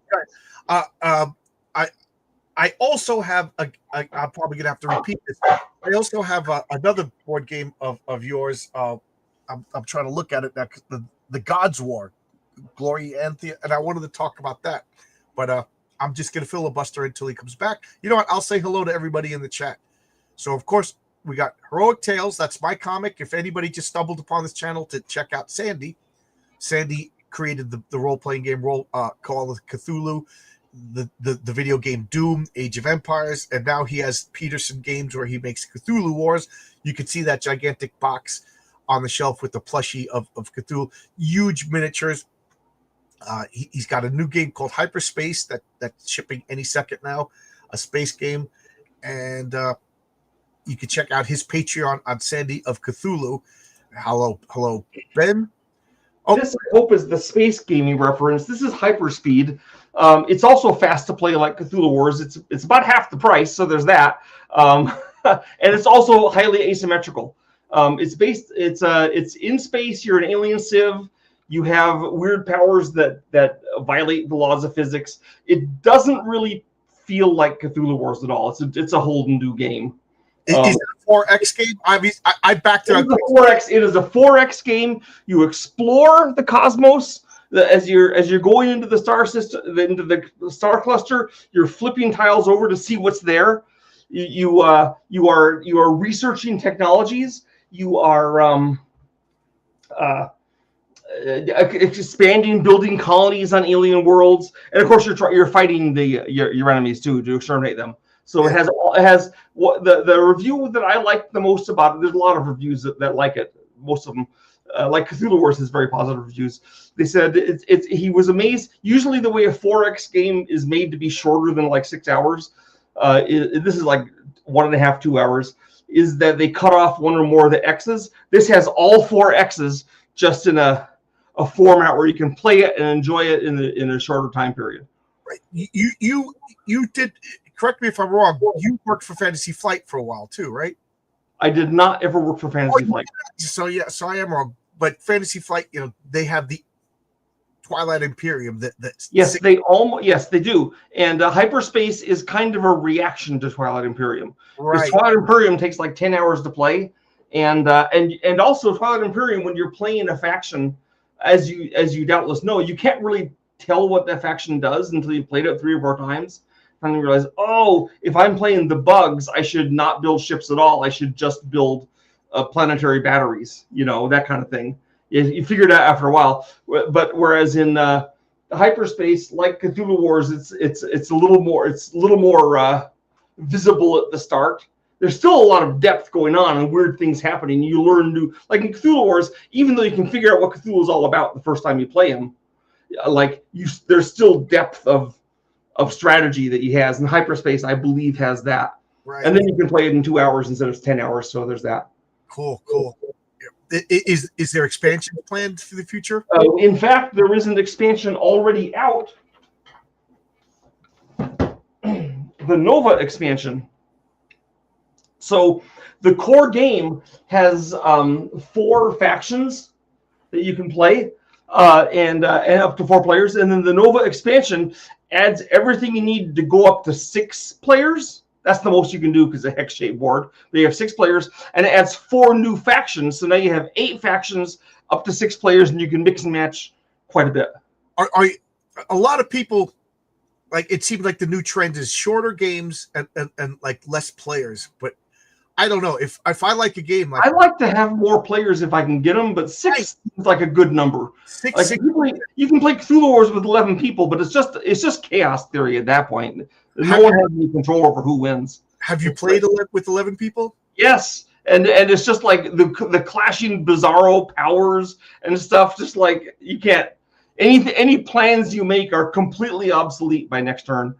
I also have I'm probably gonna have to repeat this. I also have another board game of yours. I'm trying to look at it now. The Gods War, Glory Anthea, and I wanted to talk about that, but I'm just gonna filibuster until he comes back. You know what? I'll say hello to everybody in the chat. So of course we got Heroic Tales. That's my comic. If anybody just stumbled upon this channel to check out Sandy created the role-playing game Call of Cthulhu, the video game Doom, Age of Empires, and now he has Petersen Games where he makes Cthulhu Wars. You can see that gigantic box on the shelf with the plushie of Cthulhu, huge miniatures. He's got a new game called Hyperspace that's shipping any second now, a space game, and you can check out his Patreon on Sandy of Cthulhu. Hello, Ben. This, I hope, is the space gaming reference. This is Hyperspeed. It's also fast to play like Cthulhu Wars. It's about half the price, so there's that. And it's also highly asymmetrical. It's in space. You're an alien civ. You have weird powers that violate the laws of physics. It doesn't really feel like Cthulhu Wars at all. It's a whole new game. Is it a 4X game? I backed it up. It is a 4X game. You explore the cosmos as you're going into the star system, into the star cluster. You're flipping tiles over to see what's there. You are researching technologies. You are expanding, building colonies on alien worlds, and of course you're fighting your enemies too to exterminate them. So it has what the review that I like the most about it. There's a lot of reviews that like it. Most of them, like Cthulhu Wars, has very positive reviews. They said he was amazed. Usually, the way a 4X game is made to be shorter than like 6 hours, this is like 1.5, 2 hours. Is that they cut off one or more of the X's. This has all 4 X's just in a format where you can play it and enjoy it in a shorter time period. Right. You did. Correct me if I'm wrong. You worked for Fantasy Flight for a while too, right? I did not ever work for Fantasy Flight. So I am wrong. But Fantasy Flight, they have the Twilight Imperium. Yes, they do. And Hyperspace is kind of a reaction to Twilight Imperium. Right. Because Twilight Imperium takes like 10 hours to play, and also Twilight Imperium, when you're playing a faction, as you doubtless know, you can't really tell what that faction does until you've played it 3 or 4 times. And you realize, if I'm playing the bugs, I should not build ships at all. I should just build planetary batteries, that kind of thing. You figure it out after a while. But whereas in Hyperspace, like Cthulhu Wars, it's a little more visible at the start. There's still a lot of depth going on and weird things happening. You learn new, like in Cthulhu Wars, even though you can figure out what Cthulhu is all about the first time you play him, there's still depth of strategy that he has. And Hyperspace, I believe, has that. Right. And then you can play it in 2 hours instead of 10 hours. So there's that. Cool. Is there expansion planned for the future? In fact, there is an expansion already out. The Nova expansion. So the core game has 4 factions that you can play, and up to 4 players. And then the Nova expansion adds everything you need to go up to 6 players. That's the most you can do because it's a hex-shaped board. But you have 6 players, and it adds 4 new factions. So now you have 8 factions up to 6 players, and you can mix and match quite a bit. Are a lot of people, like, it seems like the new trend is shorter games and like less players, but I don't know if I like a game like I like to have more players if I can get them, but 6 is like a good number. six. You can play Cthulhu Wars with 11 people, but it's just chaos theory at that point. No one has any control over who wins. Have you played with 11 people? Yes, and it's just like the clashing bizarro powers and stuff. Just like you can't any plans you make are completely obsolete by next turn.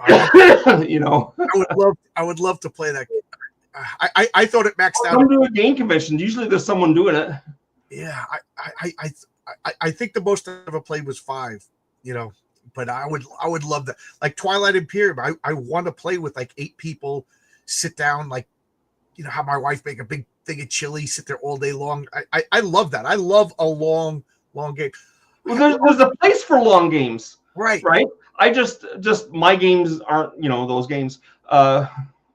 You know, I would love to play that. I thought it maxed out. Come to a game convention. Usually there's someone doing it. Yeah, I think the most I ever played was 5. You know, but I would love that. Like Twilight Imperium, I want to play with like 8 people, sit down, like, you know, have my wife make a big thing of chili, sit there all day long. I love that. I love a long game. Well, there's a place for long games, right? I just my games aren't, you know, those games.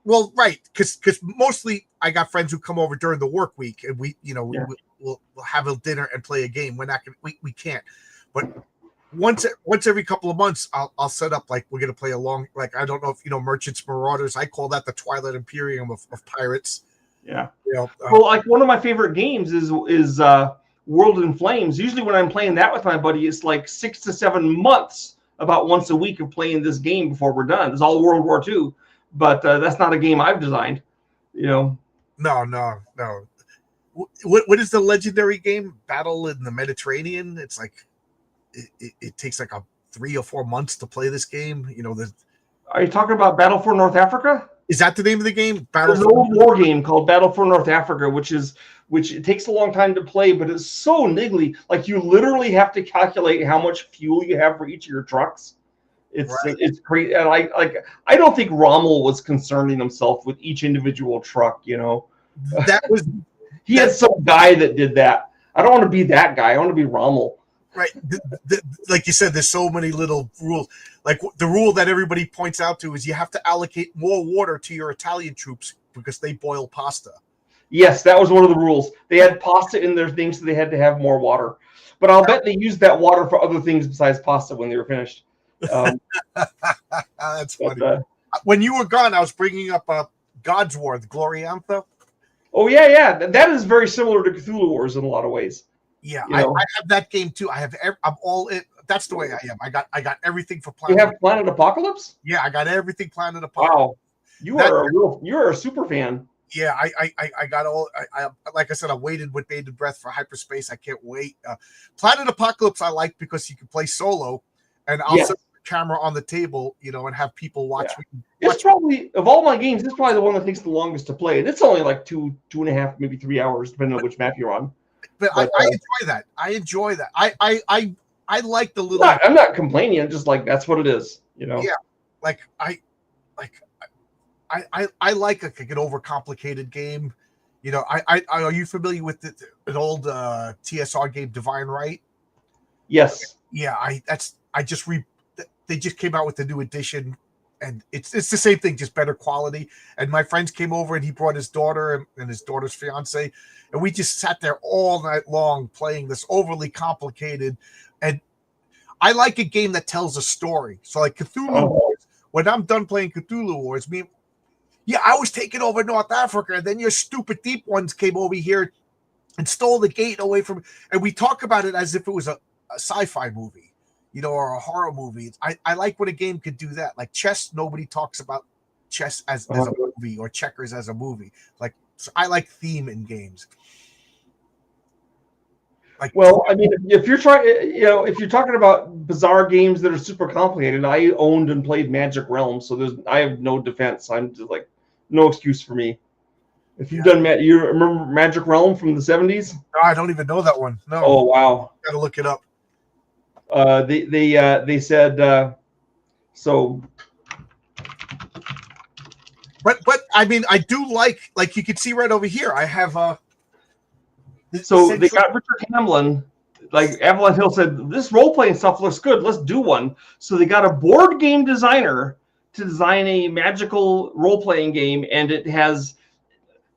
Well, right, because mostly I got friends who come over during the work week, and we, you know, we'll have a dinner and play a game. We're not gonna, we can't, but once every couple of months, I'll set up, like, we're gonna play a long, like, I don't know if you know Merchants Marauders. I call that the Twilight Imperium of pirates. Yeah. You know, well, like one of my favorite games is World in Flames. Usually when I'm playing that with my buddy, it's like 6 to 7 months, about once a week of playing this game before we're done. It's all World War II. But that's not a game I've designed, you know. No. What is the legendary game? Battle in the Mediterranean. It's like it takes like 3 or 4 months to play this game. You know, are you talking about Battle for North Africa? Is that the name of the game? There's an old war game called Battle for North Africa, which it takes a long time to play, but it's so niggly. Like, you literally have to calculate how much fuel you have for each of your trucks. It's great, and I don't think Rommel was concerning himself with each individual truck. You know, that was he had some guy that did that. I don't want to be that guy. I want to be Rommel. Right, like you said, there's so many little rules. Like the rule that everybody points out to is you have to allocate more water to your Italian troops because they boil pasta. Yes, that was one of the rules. They had pasta in their thing, so they had to have more water. But I'll bet they used that water for other things besides pasta when they were finished. That's funny. When you were gone, I was bringing up God's War, the Gloriantha. Oh yeah, that is very similar to Cthulhu Wars in a lot of ways. Yeah, I have that game too. I'm all in. That's the way I am. I got everything for Planet. You have Planet Apocalypse? Yeah, I got everything Planet Apocalypse. Wow, you're a super fan. Yeah, I got all. I like I said, I waited with bated breath for Hyperspace. I can't wait. Planet Apocalypse I like because you can play solo, and I'll set the camera on the table, you know, and have people watch me. It's probably, of all my games, it's probably the one that takes the longest to play. And it's only like 2.5, maybe 3 hours, depending on which map you're on. But I enjoy that. I enjoy that. I like the little. I'm not complaining. I'm just like, that's what it is, you know. Yeah, I like an overcomplicated game. You know, are you familiar with an old TSR game, Divine Right? Yes. Yeah, they just came out with the new edition, and it's the same thing, just better quality. And my friends came over, and he brought his daughter and his daughter's fiance, and we just sat there all night long playing this overly complicated. And I like a game that tells a story. So like Cthulhu Wars, when I'm done playing Cthulhu Wars, I was taking over North Africa, and then your stupid deep ones came over here and stole the gate away from. And we talk about it as if it was a sci-fi movie, you know, or a horror movie. I like when a game could do that. Like chess, nobody talks about chess as a movie, or checkers as a movie. Like, so I like theme in games. Like, well, I mean, if you're talking about bizarre games that are super complicated, I owned and played Magic Realm, so I have no defense. I'm just like, no excuse for me. If you've done you remember Magic Realm from the 70s? No, I don't even know that one. No. Oh wow. Gotta look it up. They said so. But I mean, I do like you can see right over here. I have So they got Richard Hamlin. Like Avalon Hill said, this role playing stuff looks good. Let's do one. So they got a board game designer to design a magical role playing game, and it has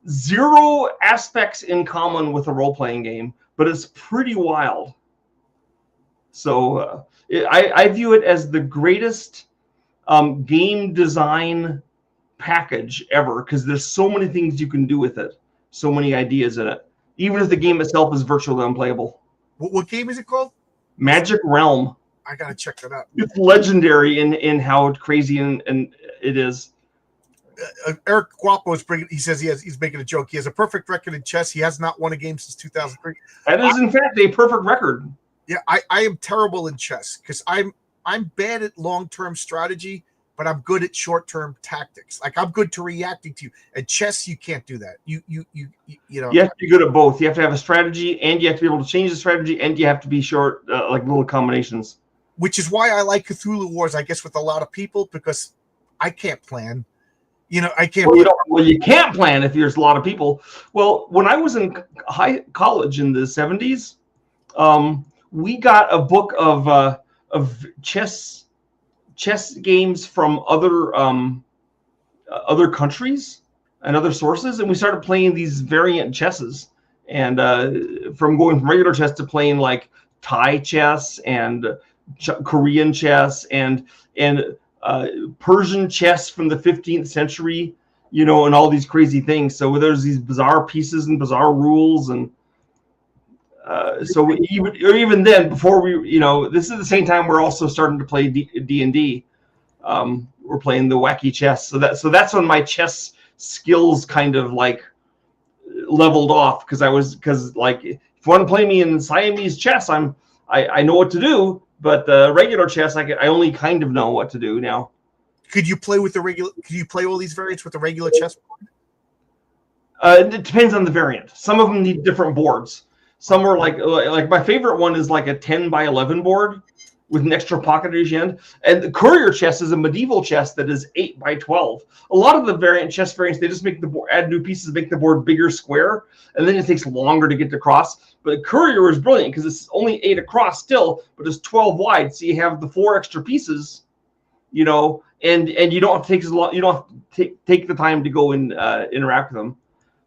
0 aspects in common with a role playing game, but it's pretty wild. So I view it as the greatest game design package ever, because there's so many things you can do with it, so many ideas in it, even if the game itself is virtually unplayable. What game is it called? Magic Realm. I gotta check that out. It's legendary in how crazy and it is. Eric Guapo is bringing. He says he's making a joke. He has a perfect record in chess. He has not won a game since 2003. That is, in fact, a perfect record. Yeah, I am terrible in chess because I'm bad at long-term strategy, but I'm good at short-term tactics. Like I'm good to reacting to you. At chess, you can't do that. You know. You have to be good at both. You have to have a strategy, and you have to be able to change the strategy, and you have to be short, like little combinations. Which is why I like Cthulhu Wars, I guess, with a lot of people, because I can't plan. You know, I can't. Well, you can't plan if there's a lot of people. Well, when I was in college in the 70s, we got a book of chess games from other countries and other sources, and we started playing these variant chesses, and from going from regular chess to playing like Thai chess and Korean chess and Persian chess from the 15th century, you know, and all these crazy things. So there's these bizarre pieces and bizarre rules, and so even then, before we, you know, this is the same time we're also starting to play D&D. We're playing the wacky chess, so that's when my chess skills kind of like leveled off, because like if you want to play me in Siamese chess, I know what to do, but regular chess I only kind of know what to do now. Could you play all these variants with the regular chess board? It depends on the variant. Some of them need different boards. Some are like my favorite one is like a 10 by 11 board with an extra pocket at each end. And the courier chess is a medieval chess that is 8 by 12. A lot of the chess variants, they just make the board, add new pieces, make the board bigger square, and then it takes longer to get across. But courier is brilliant because it's only 8 across still, but it's 12 wide. So you have the 4 extra pieces, you know, and you don't have to take as long, you don't have to take the time to go and interact with them.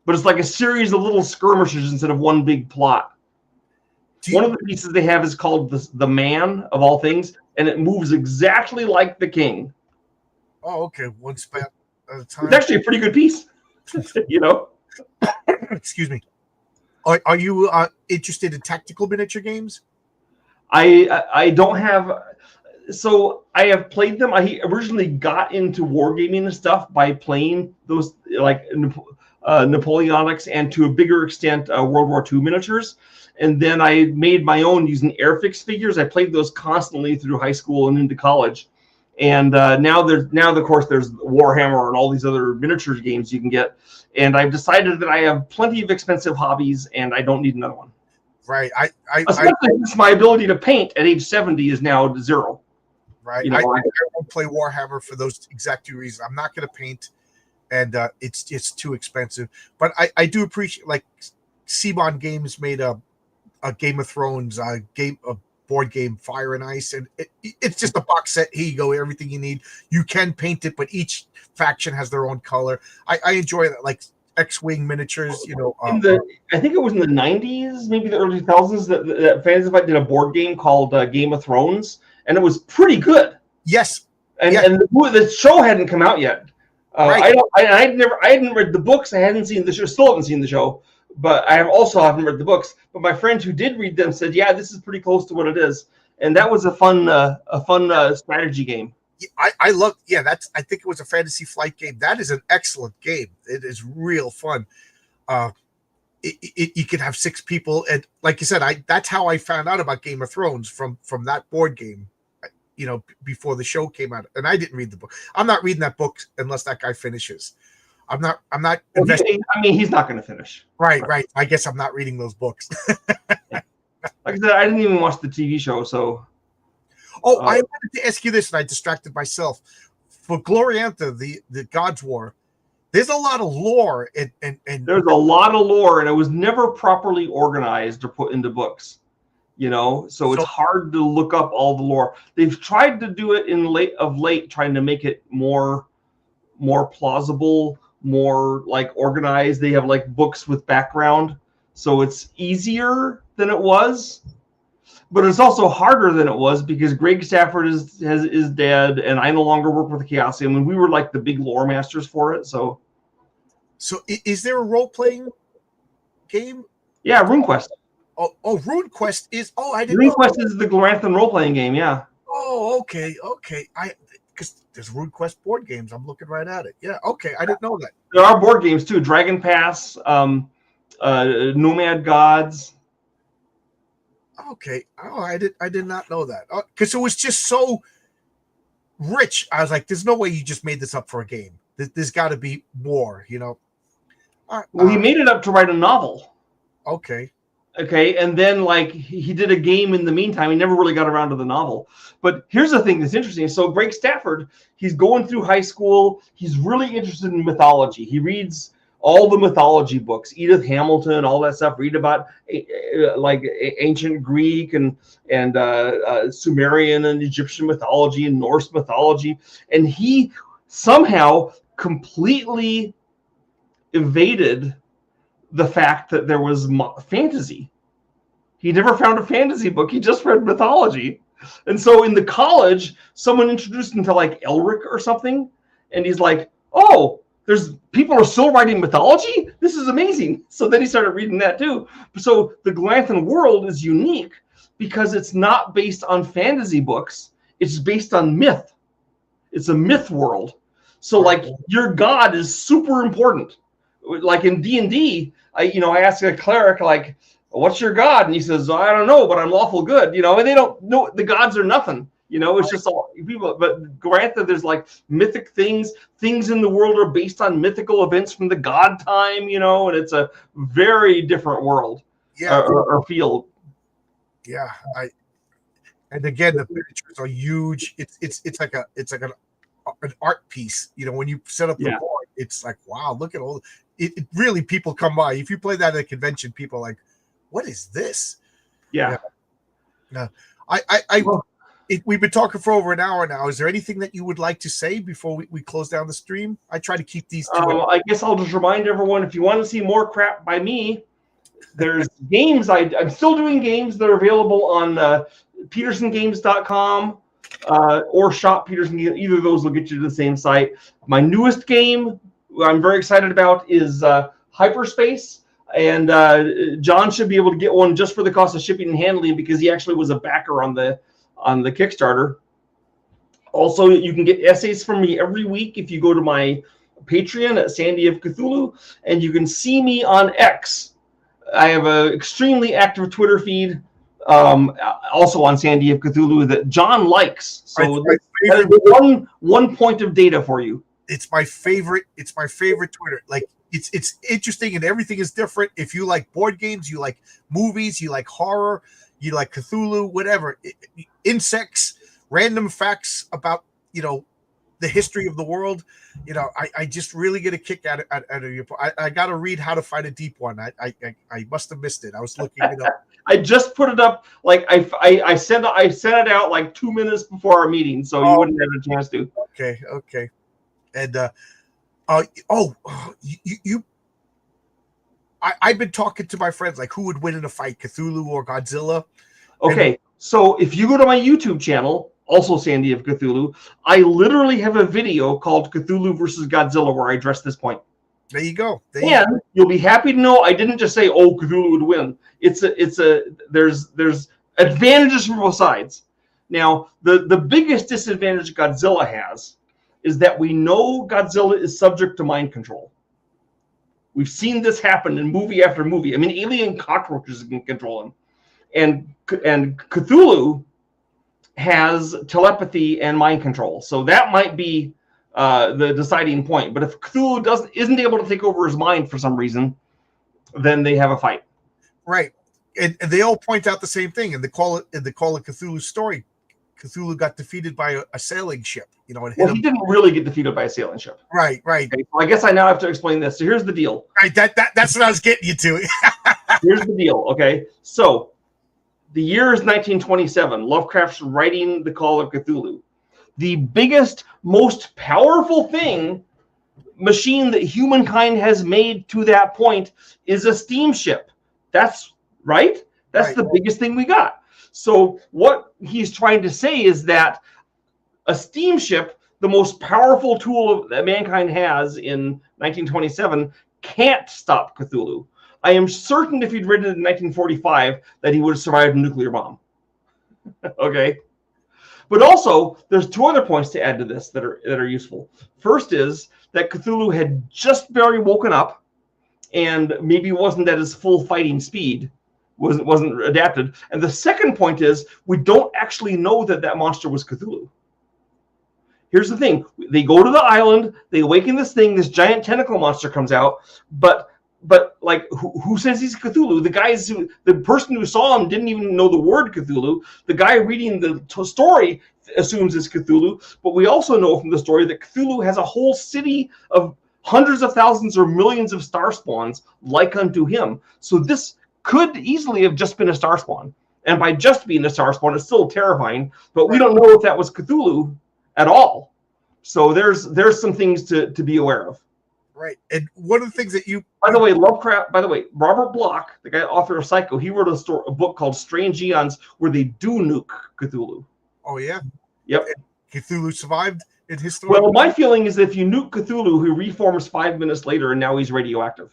But it's like a series of little skirmishes instead of one big plot. One of the pieces they have is called the Man of all things, and it moves exactly like the king. Oh, okay. One spat at a time. It's actually a pretty good piece, you know. Excuse me. Are you interested in tactical miniature games? I don't have. So I have played them. I originally got into wargaming and stuff by playing those like Napoleonics and to a bigger extent World War II miniatures. And then I made my own using Airfix figures. I played those constantly through high school and into college. And now of course there's Warhammer and all these other miniatures games you can get. And I've decided that I have plenty of expensive hobbies and I don't need another one. Right. Especially since my ability to paint at age 70 is now 0. Right. You know, I won't play Warhammer for those exact 2 reasons. I'm not going to paint, and it's too expensive. But I do appreciate, like, Simon Games made a Game of Thrones a board game, Fire and Ice, and it's just a box set. Here you go, everything you need. You can paint it, but each faction has their own color. I enjoy that, like X-wing miniatures. You know, I think it was in the 90s, maybe the early 2000s, that Fans did a board game called Game of Thrones, and it was pretty good. Yes, and the show hadn't come out yet. Right. I hadn't read the books. I hadn't seen the show. Still haven't seen the show. But I haven't read the books. But my friend who did read them said, "Yeah, this is pretty close to what it is," and that was a fun strategy game. I love. Yeah, I think it was a Fantasy Flight game. That is an excellent game. It is real fun. You could have 6 people, and like you said, that's how I found out about Game of Thrones from that board game. You know, before the show came out, and I didn't read the book. I'm not reading that book unless that guy finishes. I'm not Well, investing. I mean, he's not going to finish. Right. I guess I'm not reading those books. Like I said, I didn't even watch the TV show, so. Oh, I wanted to ask you this, and I distracted myself. For Gloriantha, the God's War, there's a lot of lore, and there's a lot of lore, and it was never properly organized or put into books. So it's hard to look up all the lore. They've tried to do it late, trying to make it more plausible, more like organized. They have like books with background, so it's easier than it was. But it's also harder than it was because Greg Stafford is dead, and I no longer work with the Chaosium, and we were like the big lore masters for it. So is there a role-playing game? Yeah, RuneQuest. Oh, RuneQuest is. Oh, I didn't. RuneQuest is the Gloranthan role-playing game. Yeah. Oh, okay. Because there's RuneQuest board games. I'm looking right at it. Yeah. Okay, I didn't know that. There are board games too. Dragon Pass, Nomad Gods. Okay. Oh, I did not know that. Because it was just so rich. I was like, there's no way you just made this up for a game. There's got to be more, Well, he made it up to write a novel. Okay. And then like he did a game in the meantime. He never really got around to the novel. But here's the thing that's interesting. So Greg Stafford, he's going through high school. He's really interested in mythology. He reads all the mythology books, Edith Hamilton, all that stuff. Read about like ancient Greek and Sumerian and Egyptian mythology and Norse mythology. And he somehow completely evaded the fact that there was fantasy. He never found a fantasy book. He just read mythology. And so in the college, someone introduced him to like Elric or something. And he's like, oh, people are still writing mythology? This is amazing. So then he started reading that too. So the Glanthan world is unique because it's not based on fantasy books. It's based on myth. It's a myth world. So like your god is super important. Like in D&D, I ask a cleric, like, what's your god? And he says, I don't know, but I'm lawful good. And they don't know, the gods are nothing. It's just all people. But granted, there's like mythic things in the world are based on mythical events from the god time, and it's a very different world or field. Yeah. And again, the miniatures are huge. It's like an art piece. When you set up the board, it's like, wow, look at all it really, people come by. If you play that at a convention, people are like, what is this? Yeah. We've been talking for over an hour now. Is there anything that you would like to say before we close down the stream? I try to keep these two. I guess I'll just remind everyone, if you want to see more crap by me, there's games. I'm still doing games that are available on petersengames.com or Shop Petersen. Either of those will get you to the same site. My newest game I'm very excited about is Hyperspace. And John should be able to get one just for the cost of shipping and handling because he actually was a backer on the Kickstarter. Also, you can get essays from me every week if you go to my Patreon at Sandy of Cthulhu, and you can see me on X. I have an extremely active Twitter feed, also on Sandy of Cthulhu, that John likes. So that is one point of data for you. It's my favorite. It's my favorite Twitter. Like it's interesting and everything is different. If you like board games, you like movies, you like horror, you like Cthulhu, whatever, insects, random facts about the history of the world. I just really get a kick out of you. I got to read How to Fight a Deep One. I must have missed it. I was looking it up. I just put it up. Like I sent it out like 2 minutes before our meeting, so you wouldn't have a chance to. Okay. And I've been talking to my friends, like, who would win in a fight, Cthulhu or Godzilla? Okay, so if you go to my YouTube channel, also Sandy of Cthulhu, I literally have a video called Cthulhu versus Godzilla where I address this point. There you go. You'll be happy to know I didn't just say, oh, Cthulhu would win. There's advantages from both sides. Now, the biggest disadvantage Godzilla has is that we know Godzilla is subject to mind control. We've seen this happen in movie after movie. I mean, alien cockroaches can control him. And Cthulhu has telepathy and mind control. So that might be the deciding point. But if Cthulhu isn't able to take over his mind for some reason, then they have a fight. Right. And they all point out the same thing in the Call of Cthulhu story. Cthulhu got defeated by a sailing ship. You know, well, he didn't really get defeated by a sailing ship. Right. Okay, so I guess I now have to explain this. So here's the deal. Right. That's what I was getting you to. Here's the deal. Okay. So the year is 1927. Lovecraft's writing the Call of Cthulhu. The biggest, most powerful machine that humankind has made to that point is a steamship. That's right. That's the biggest thing we got. So what he's trying to say is that a steamship, the most powerful tool that mankind has in 1927, can't stop Cthulhu. I am certain if he'd written it in 1945 that he would have survived a nuclear bomb. Okay. But also, there's two other points to add to this that are useful. First is that Cthulhu had just barely woken up and maybe wasn't at his full fighting speed, wasn't adapted. And the second point is we don't actually know that monster was Cthulhu. Here's the thing. They go to the island, they awaken this thing, this giant tentacle monster comes out, but like who says he's Cthulhu? The person who saw him didn't even know the word Cthulhu. The guy reading the story assumes it's Cthulhu, but we also know from the story that Cthulhu has a whole city of hundreds of thousands or millions of star spawns like unto him. So this could easily have just been a star spawn. And by just being a star spawn, it's still terrifying, but we don't know if that was Cthulhu at all. So there's some things to be aware of. Right. And one of the things that By the way, Robert Bloch, the guy author of Psycho, he wrote a book called Strange Eons where they do nuke Cthulhu. Oh, yeah? Yep. And Cthulhu survived in his story? Well, my feeling is that if you nuke Cthulhu, he reforms 5 minutes later and now he's radioactive.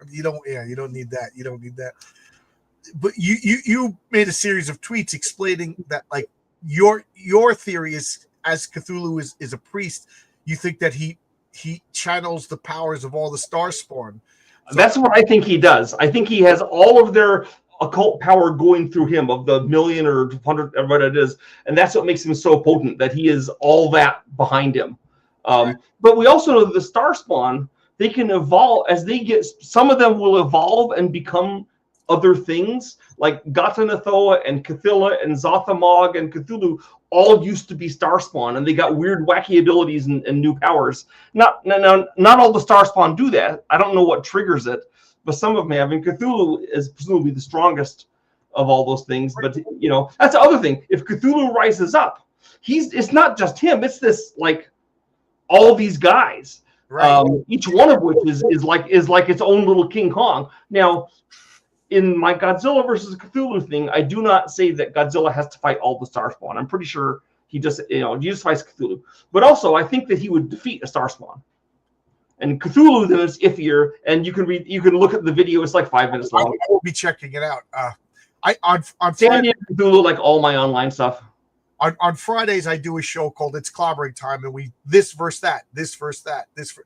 You don't need that. You don't need that. But you made a series of tweets explaining that, like, your theory is, as Cthulhu is a priest, you think that he channels the powers of all the star spawn. So that's what I think he does. I think he has all of their occult power going through him, of the million or 100, what it is, and that's what makes him so potent, that he is all that behind him. But we also know that the star spawn, they can evolve as they get. Some of them will evolve and become other things, like Ghatanothoa and Cthulhu and Zothamog and Cthulhu all used to be star spawn, and they got weird, wacky abilities and new powers. Not all the star spawn do that. I don't know what triggers it, but some of them have. And Cthulhu is presumably the strongest of all those things. But that's the other thing. If Cthulhu rises up, it's not just him. It's this, like, all these guys. Right. Each one of which is like its own little King Kong. Now, in my Godzilla versus Cthulhu thing, I do not say that Godzilla has to fight all the star spawn. I'm pretty sure he just fights Cthulhu. But also, I think that he would defeat a star spawn. And Cthulhu, then, is iffier. And you can look at the video. It's like 5 minutes long. I will be checking it out. On Sandy and Cthulhu, like all my online stuff. On Fridays, I do a show called It's Clobbering Time, and we this versus that,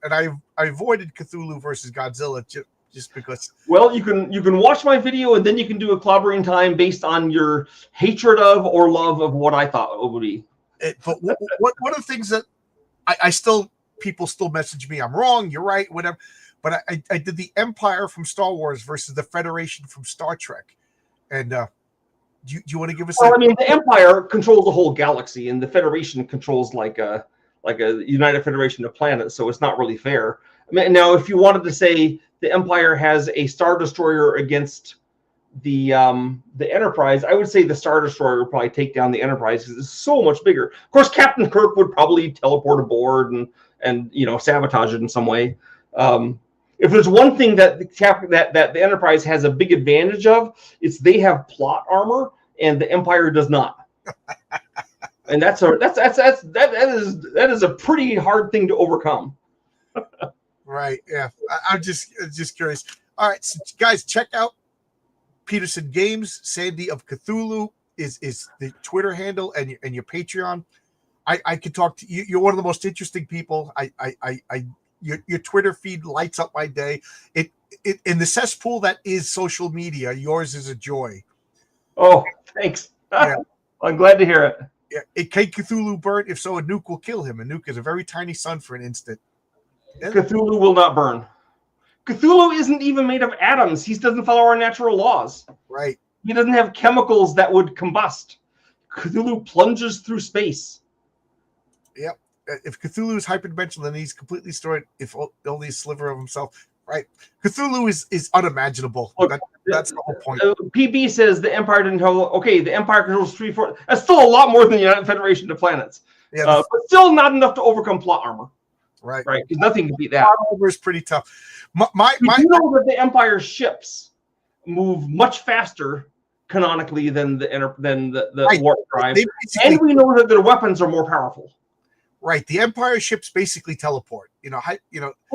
and I avoided Cthulhu versus Godzilla just because. Well, you can watch my video, and then you can do a Clobbering Time based on your hatred of or love of what I thought it would be. But one of the things that people still message me, I'm wrong, you're right, whatever. But I did the Empire from Star Wars versus the Federation from Star Trek, and do you want to give us? Well, I mean, the Empire controls the whole galaxy, and the Federation controls like a United Federation of planets. So it's not really fair. I mean, now, if you wanted to say the Empire has a Star Destroyer against the Enterprise, I would say the Star Destroyer would probably take down the Enterprise because it's so much bigger. Of course, Captain Kirk would probably teleport aboard and sabotage it in some way. If there's one thing that the Enterprise has a big advantage of, it's they have plot armor and the Empire does not. And that is a pretty hard thing to overcome. Right. Yeah. I'm just curious. All right, so guys, check out Petersen Games. Sandy of Cthulhu is the Twitter handle and your Patreon. I could talk to you. You're one of the most interesting people. Your Twitter feed lights up my day. It in the cesspool that is social media, yours is a joy. Oh, thanks. Yeah. I'm glad to hear it. Yeah, it can Cthulhu burn? If so, a nuke will kill him. A nuke is a very tiny sun for an instant. Cthulhu will not burn. Cthulhu isn't even made of atoms. He doesn't follow our natural laws. Right. He doesn't have chemicals that would combust. Cthulhu plunges through space. Yep. If Cthulhu is hyperdimensional, then he's completely destroyed. If only a sliver of himself. Right. Cthulhu is unimaginable. Look, that's the whole point. PB says the Empire didn't hold. Okay, the Empire controls 3/4. That's still a lot more than the United Federation of Planets. Yeah, but still not enough to overcome plot armor. Right. Right. Because nothing can beat that. Plot armor is pretty tough. You know that the Empire's ships move much faster canonically than the warp drive, and we know that their weapons are more powerful. Right, the Empire ships basically teleport. Well,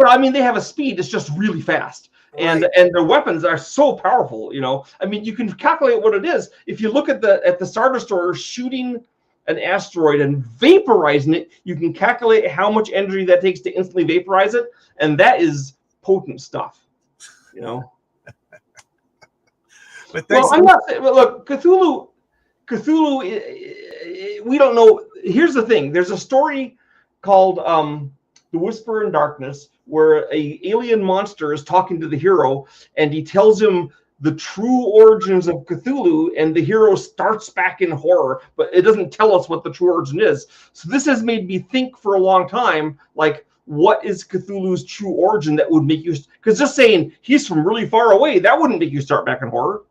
I mean, they have a speed that's just really fast, and their weapons are so powerful. I mean, you can calculate what it is if you look at the Star Destroyer shooting an asteroid and vaporizing it. You can calculate how much energy that takes to instantly vaporize it, and that is potent stuff. But I'm not. Look, Cthulhu. We don't know. Here's the thing. There's a story called "The Whisper in Darkness," where a alien monster is talking to the hero, and he tells him the true origins of Cthulhu, and the hero starts back in horror, but it doesn't tell us what the true origin is. So this has made me think for a long time, like, what is Cthulhu's true origin that would make you? Because just saying he's from really far away, that wouldn't make you start back in horror.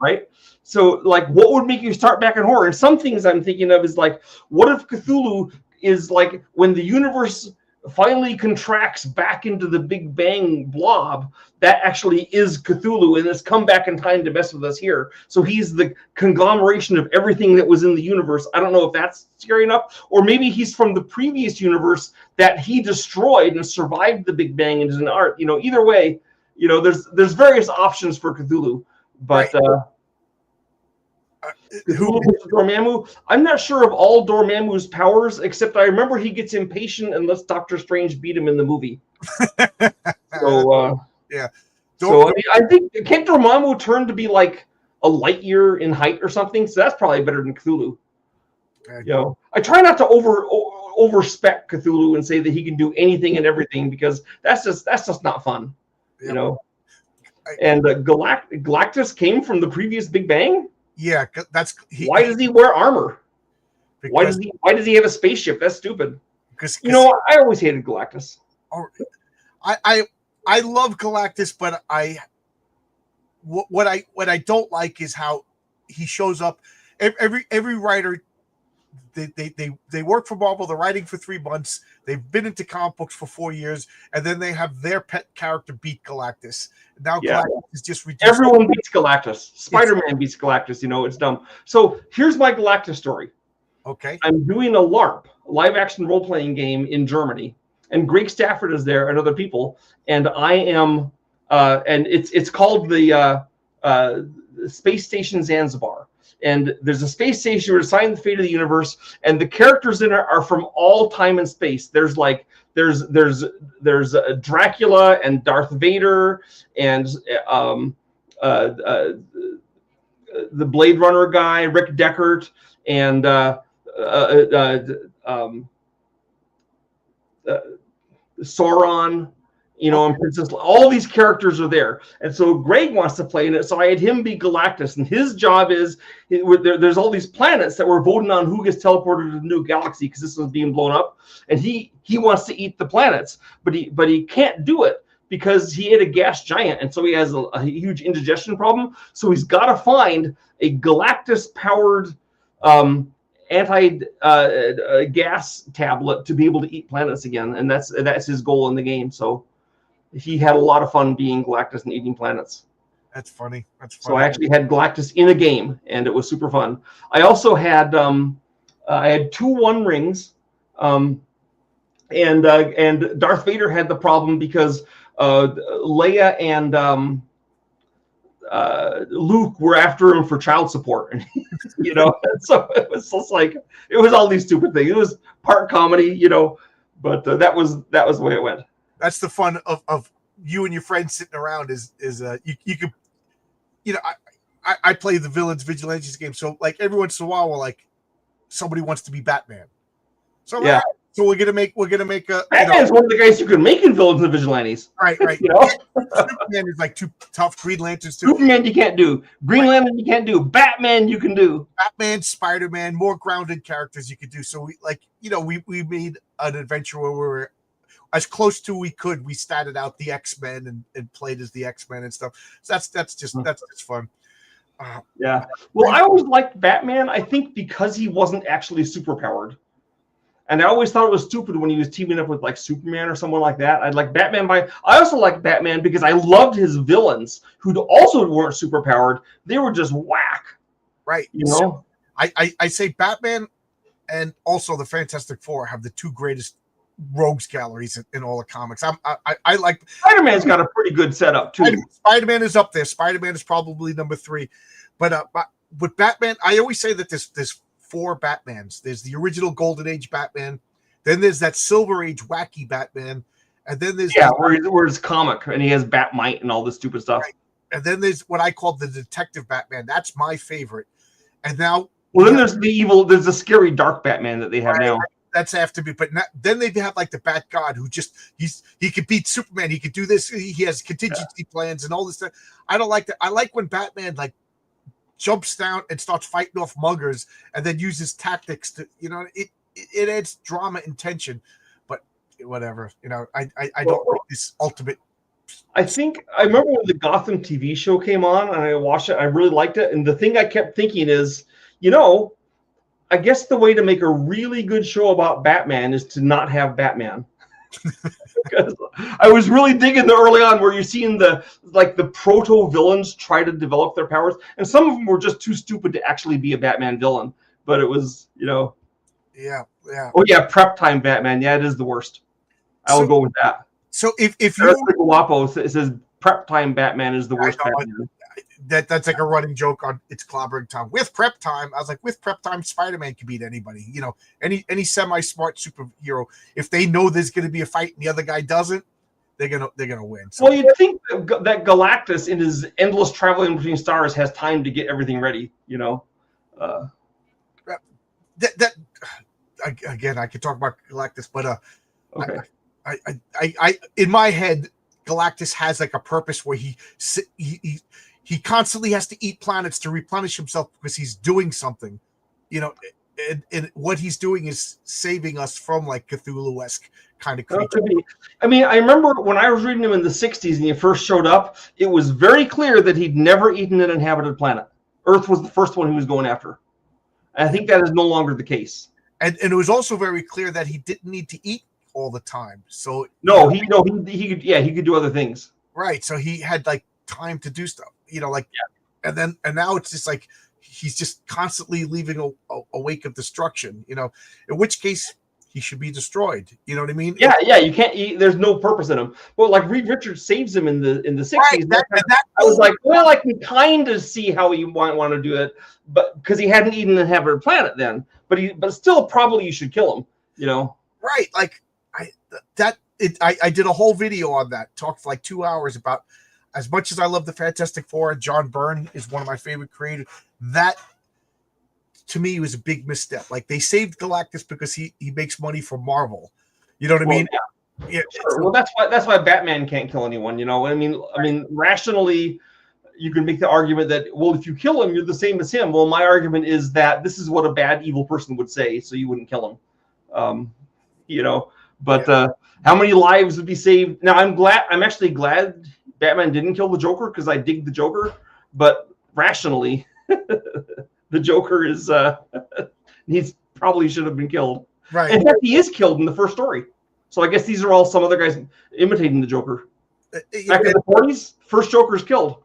Right. So, like, what would make you start back in horror? And some things I'm thinking of is like, what if Cthulhu is like when the universe finally contracts back into the Big Bang blob, that actually is Cthulhu and has come back in time to mess with us here. So he's the conglomeration of everything that was in the universe. I don't know if that's scary enough, or maybe he's from the previous universe that he destroyed and survived the Big Bang and is an art. Either way, there's various options for Cthulhu. But Cthulhu versus Dormammu, I'm not sure of all Dormammu's powers, except I remember he gets impatient and lets Doctor Strange beat him in the movie. So yeah. So I think, can't Dormammu turn to be like a light year in height or something? So that's probably better than Cthulhu. I try not to overspec Cthulhu and say that he can do anything and everything, because that's just not fun. And Galactus came from the previous Big Bang. Yeah, why does he wear armor? Why does he have a spaceship? That's stupid. Because I always hated Galactus. I love Galactus, but what I don't like is how he shows up. Every writer, they work for Marvel. They're writing for 3 months. They've been into comic books for 4 years, and then they have their pet character beat Galactus. Now Galactus is just ridiculous. Everyone beats Galactus. Spider-Man beats Galactus. It's dumb. So here's my Galactus story. Okay. I'm doing a LARP, live-action role-playing game in Germany, and Greg Stafford is there and other people, and I am, and it's called the Space Station Zanzibar. And there's a space station where assigned the fate of the universe, and the characters in it are from all time and space. There's Dracula and Darth Vader and the Blade Runner guy, Rick Deckard, and Sauron. And Princess, all these characters are there. And so Greg wants to play in it. So I had him be Galactus. And his job is, there's all these planets that we're voting on who gets teleported to the new galaxy, because this was being blown up. And he wants to eat the planets. But he can't do it because he ate a gas giant. And so he has a huge indigestion problem. So he's got to find a Galactus-powered anti-gas tablet to be able to eat planets again. And that's his goal in the game. So he had a lot of fun being Galactus and eating planets. That's funny. So I actually had Galactus in a game, and it was super fun. I also had I had 2 One Rings, and Darth Vader had the problem because Leia and Luke were after him for child support, and so it was just like, it was all these stupid things. It was part comedy, but that was the way it went. That's the fun of you and your friends sitting around is you could, I play the Villains Vigilantes game. So like every once in a while we're like, somebody wants to be Batman. So Yeah. so we're gonna make a Batman's one of the guys you can make in villains and vigilantes. right. You know? Superman is like too tough. Green Lantern's too. Superman you can't do. Green Lantern you can't do. Batman you can do. Batman, Spider-Man, more grounded characters you could do. So we made an adventure where we were as close to we could. We started out the X-Men and played as the X-Men and stuff. So that's just fun. Yeah. Well, I always liked Batman, I think because he wasn't actually superpowered. And I always thought it was stupid when he was teaming up with like Superman or someone like that. I'd like Batman I also liked Batman because I loved his villains who also weren't superpowered. They were just whack. Right. You know? So I say Batman and also the Fantastic Four have the two greatest rogues galleries in all the comics. I like Spider-Man's got a pretty good setup too. Spider-Man is up there. Spider-Man is probably number 3. But with Batman, I always say that there's 4 Batmans. There's the original Golden Age Batman, then there's that Silver Age wacky Batman, and then there's where it's comic and he has Batmite and all this stupid stuff. Right. And then there's what I call the Detective Batman. That's my favorite. And now, then there's there's the scary dark Batman that they have now. That's after me, but then they have like the Bat God who he could beat Superman. He could do this. He has contingency plans and all this stuff. I don't like that. I like when Batman like jumps down and starts fighting off muggers and then uses tactics to, it adds drama and tension. But whatever, I don't like this ultimate. I remember when the Gotham TV show came on and I watched it. I really liked it. And the thing I kept thinking is, I guess the way to make a really good show about Batman is to not have Batman. Because I was really digging the early on where you're seeing the proto villains try to develop their powers, and some of them were just too stupid to actually be a Batman villain. But it was, yeah. Oh yeah, Prep Time Batman. Yeah, it is the worst. I will go with that. So if you Guapo says Prep Time Batman is the worst Batman. That's like a running joke on It's Clobbering Time. With Prep Time, I was like, with Prep Time, Spider-Man can beat anybody. Any semi-smart superhero. If they know there's going to be a fight and the other guy doesn't, they're gonna win. So, well, you'd think that Galactus, in his endless traveling between stars, has time to get everything ready. Again, I could talk about Galactus, but okay. I in my head, Galactus has like a purpose where he constantly has to eat planets to replenish himself because he's doing something, and what he's doing is saving us from like Cthulhu-esque kind of creature. I mean, I remember when I was reading him in the 60s and he first showed up, it was very clear that he'd never eaten an inhabited planet. Earth was the first one he was going after. And I think that is no longer the case. And it was also very clear that he didn't need to eat all the time. So he could do other things. Right. So he had like time to do stuff, and now it's just like he's just constantly leaving a wake of destruction, in which case he should be destroyed. You know what I mean? Yeah, you can't. There's no purpose in him. Well, like Reed Richards saves him in the 60s. Right, I was like, well, I can kind of see how you might want to do it, but because he hadn't eaten an inhabited planet then, but still, probably you should kill him. Right. Like I did a whole video on that, talked for like 2 hours about. As much as I love the Fantastic Four, John Byrne is one of my favorite creators. That, to me, was a big misstep. Like, they saved Galactus because he makes money for Marvel. You know what I mean? Yeah. Sure. Well, that's why Batman can't kill anyone. I mean, rationally, you can make the argument that, well, if you kill him, you're the same as him. Well, my argument is that this is what a bad, evil person would say, so you wouldn't kill him. But how many lives would be saved? Now, I'm actually glad Batman didn't kill the Joker because I dig the Joker, but rationally, the Joker is he probably should have been killed. Right. In fact, he is killed in the first story. So I guess these are all some other guys imitating the Joker. Back in the 40s, first Joker is killed.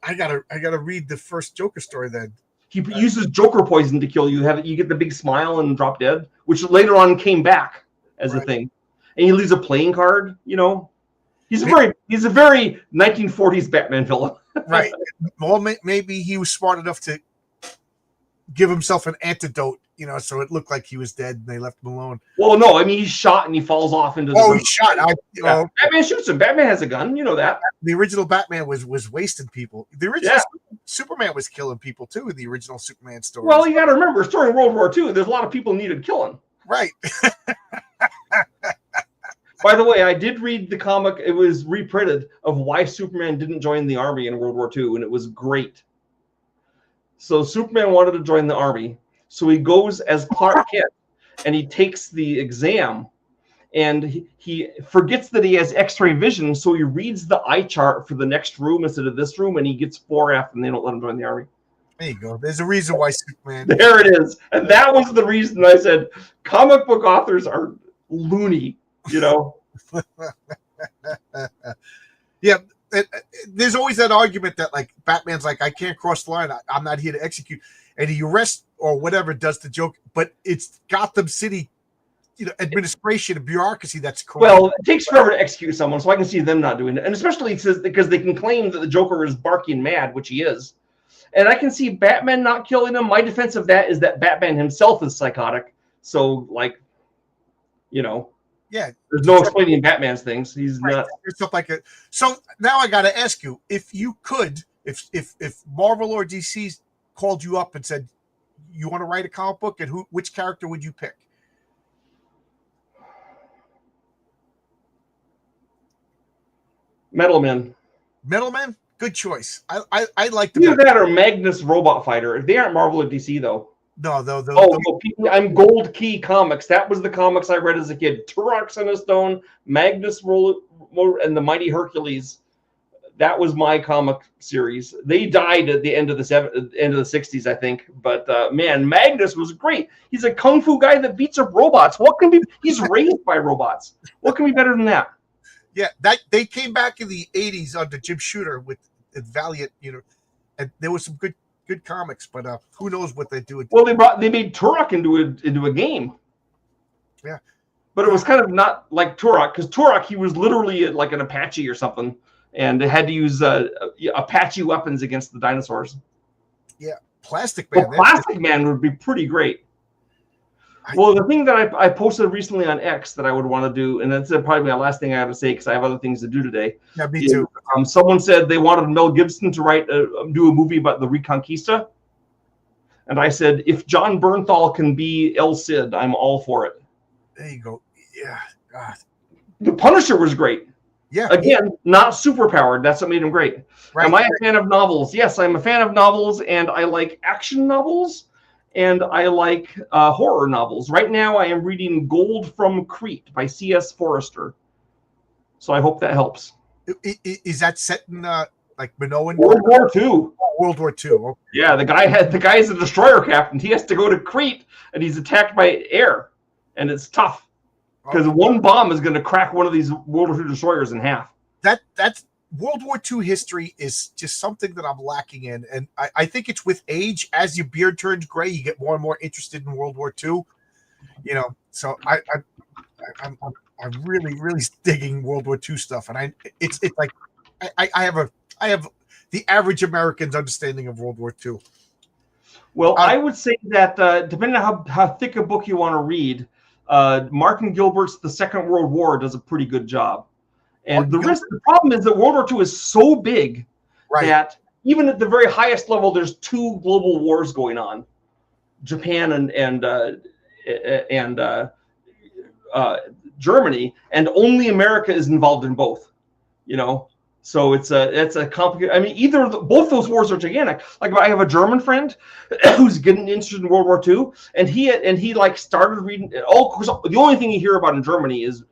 I gotta read the first Joker story then. He uses Joker poison to kill you. You get the big smile and drop dead, which later on came back as a thing. And he leaves a playing card. He's a very 1940s Batman villain. Right. Well, maybe he was smart enough to give himself an antidote, so it looked like he was dead and they left him alone. Well, no, I mean, he's shot and he falls off into the room. He's shot. Batman shoots him. Batman has a gun. You know that. The original Batman was wasting people. The original Superman was killing people too in the original Superman stories. Well, you got to remember, during World War II, there's a lot of people needed killing. Right. By the way, I did read the comic. It was reprinted of why Superman didn't join the army in World War II, and it was great. So Superman wanted to join the army, so he goes as Clark Kent, and he takes the exam, and he forgets that he has X-ray vision, so he reads the eye chart for the next room instead of this room, and he gets 4F, and they don't let him join the army. There you go. There's a reason why Superman. There it is, and that was the reason I said comic book authors are loony. You know. Yeah, there's always that argument that like Batman's like, I can't cross the line. I'm not here to execute, and he arrests or whatever does the joke, but it's Gotham City, administration and bureaucracy that's corrupt. Well, it takes forever to execute someone, so I can see them not doing it, and especially because they can claim that the Joker is barking mad, which he is, and I can see Batman not killing him. My defense of that is that Batman himself is psychotic, so like, yeah, there's no explaining Batman's things. He's right. not stuff like it. So now I got to ask you, if you could, if Marvel or DC called you up and said you want to write a comic book, and which character would you pick? Metalman. Metalman, good choice. I like Either that or Magnus Robot Fighter. If they aren't Marvel or DC though. No, I'm Gold Key Comics. That was the comics I read as a kid. Turok Son of Stone, Magnus and the Mighty Hercules. That was my comic series. They died at the end of the 60s, I think. But man, Magnus was great. He's a kung fu guy that beats up robots. He's raised by robots. What can be better than that? Yeah, that they came back in the 80s under Jim Shooter with Valiant, and there was some good comics, but who knows what they do. Well, they made Turok into a game. Yeah, but it was kind of not like Turok, because Turok, he was literally like an Apache or something, and they had to use Apache weapons against the dinosaurs. Yeah, Plastic Man. But Plastic Man would be pretty great. Well, the thing that I posted recently on X that I would want to do, and that's probably my last thing I have to say because I have other things to do today. Yeah, me too. Someone said they wanted Mel Gibson to do a movie about the Reconquista. And I said, if John Bernthal can be El Cid, I'm all for it. There you go. Yeah. God. The Punisher was great. Yeah. Again, not superpowered. That's what made him great. Right, Am I a fan of novels? Yes, I'm a fan of novels, and I like action novels. And I like horror novels. Right now, I am reading Gold from Crete by C.S. Forrester. So I hope that helps. Is that set in like Minoan? World War II. World War II. Okay. Yeah, the guy is a destroyer captain. He has to go to Crete, and he's attacked by air, and it's tough because one bomb is going to crack one of these World War II destroyers in half. That's World War II history is just something that I'm lacking in, and I think it's with age. As your beard turns gray, you get more and more interested in World War II. So I'm really digging World War II stuff, and it's like I have the average American's understanding of World War II. Well, I would say that depending on how thick a book you want to read, Martin Gilbert's The Second World War does a pretty good job. And the problem is that World War II is so big that even at the very highest level, there's two global wars going on, Japan and Germany, and only America is involved in both. So it's a complicated. I mean, both those wars are gigantic. Like I have a German friend who's getting interested in World War II, and he like started reading. The only thing you hear about in Germany is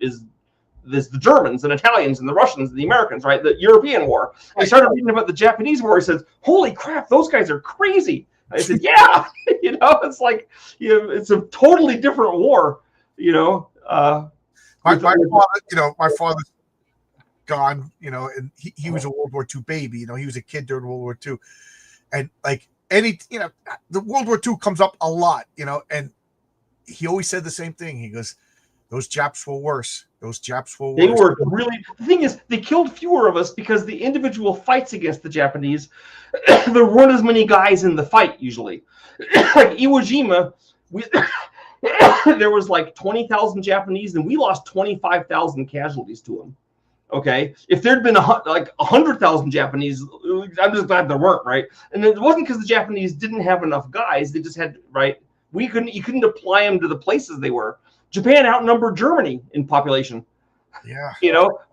the Germans and Italians and the Russians and the Americans, right? The European War. I started reading about the Japanese War. He says, "Holy crap, those guys are crazy." I said, "Yeah, it's like it's a totally different war." My father's gone. And he was a World War II baby. He was a kid during World War II, and like the World War II comes up a lot. And he always said the same thing. He goes, "Those Japs were worse. Those Japs were worse." They were really. The thing is, they killed fewer of us because the individual fights against the Japanese, there weren't as many guys in the fight usually. Like Iwo Jima, there was like 20,000 Japanese, and we lost 25,000 casualties to them. Okay, if there'd been like 100,000 Japanese, I'm just glad there weren't, right? And it wasn't because the Japanese didn't have enough guys; they just had, right. You couldn't apply them to the places they were. Japan outnumbered Germany in population. Yeah.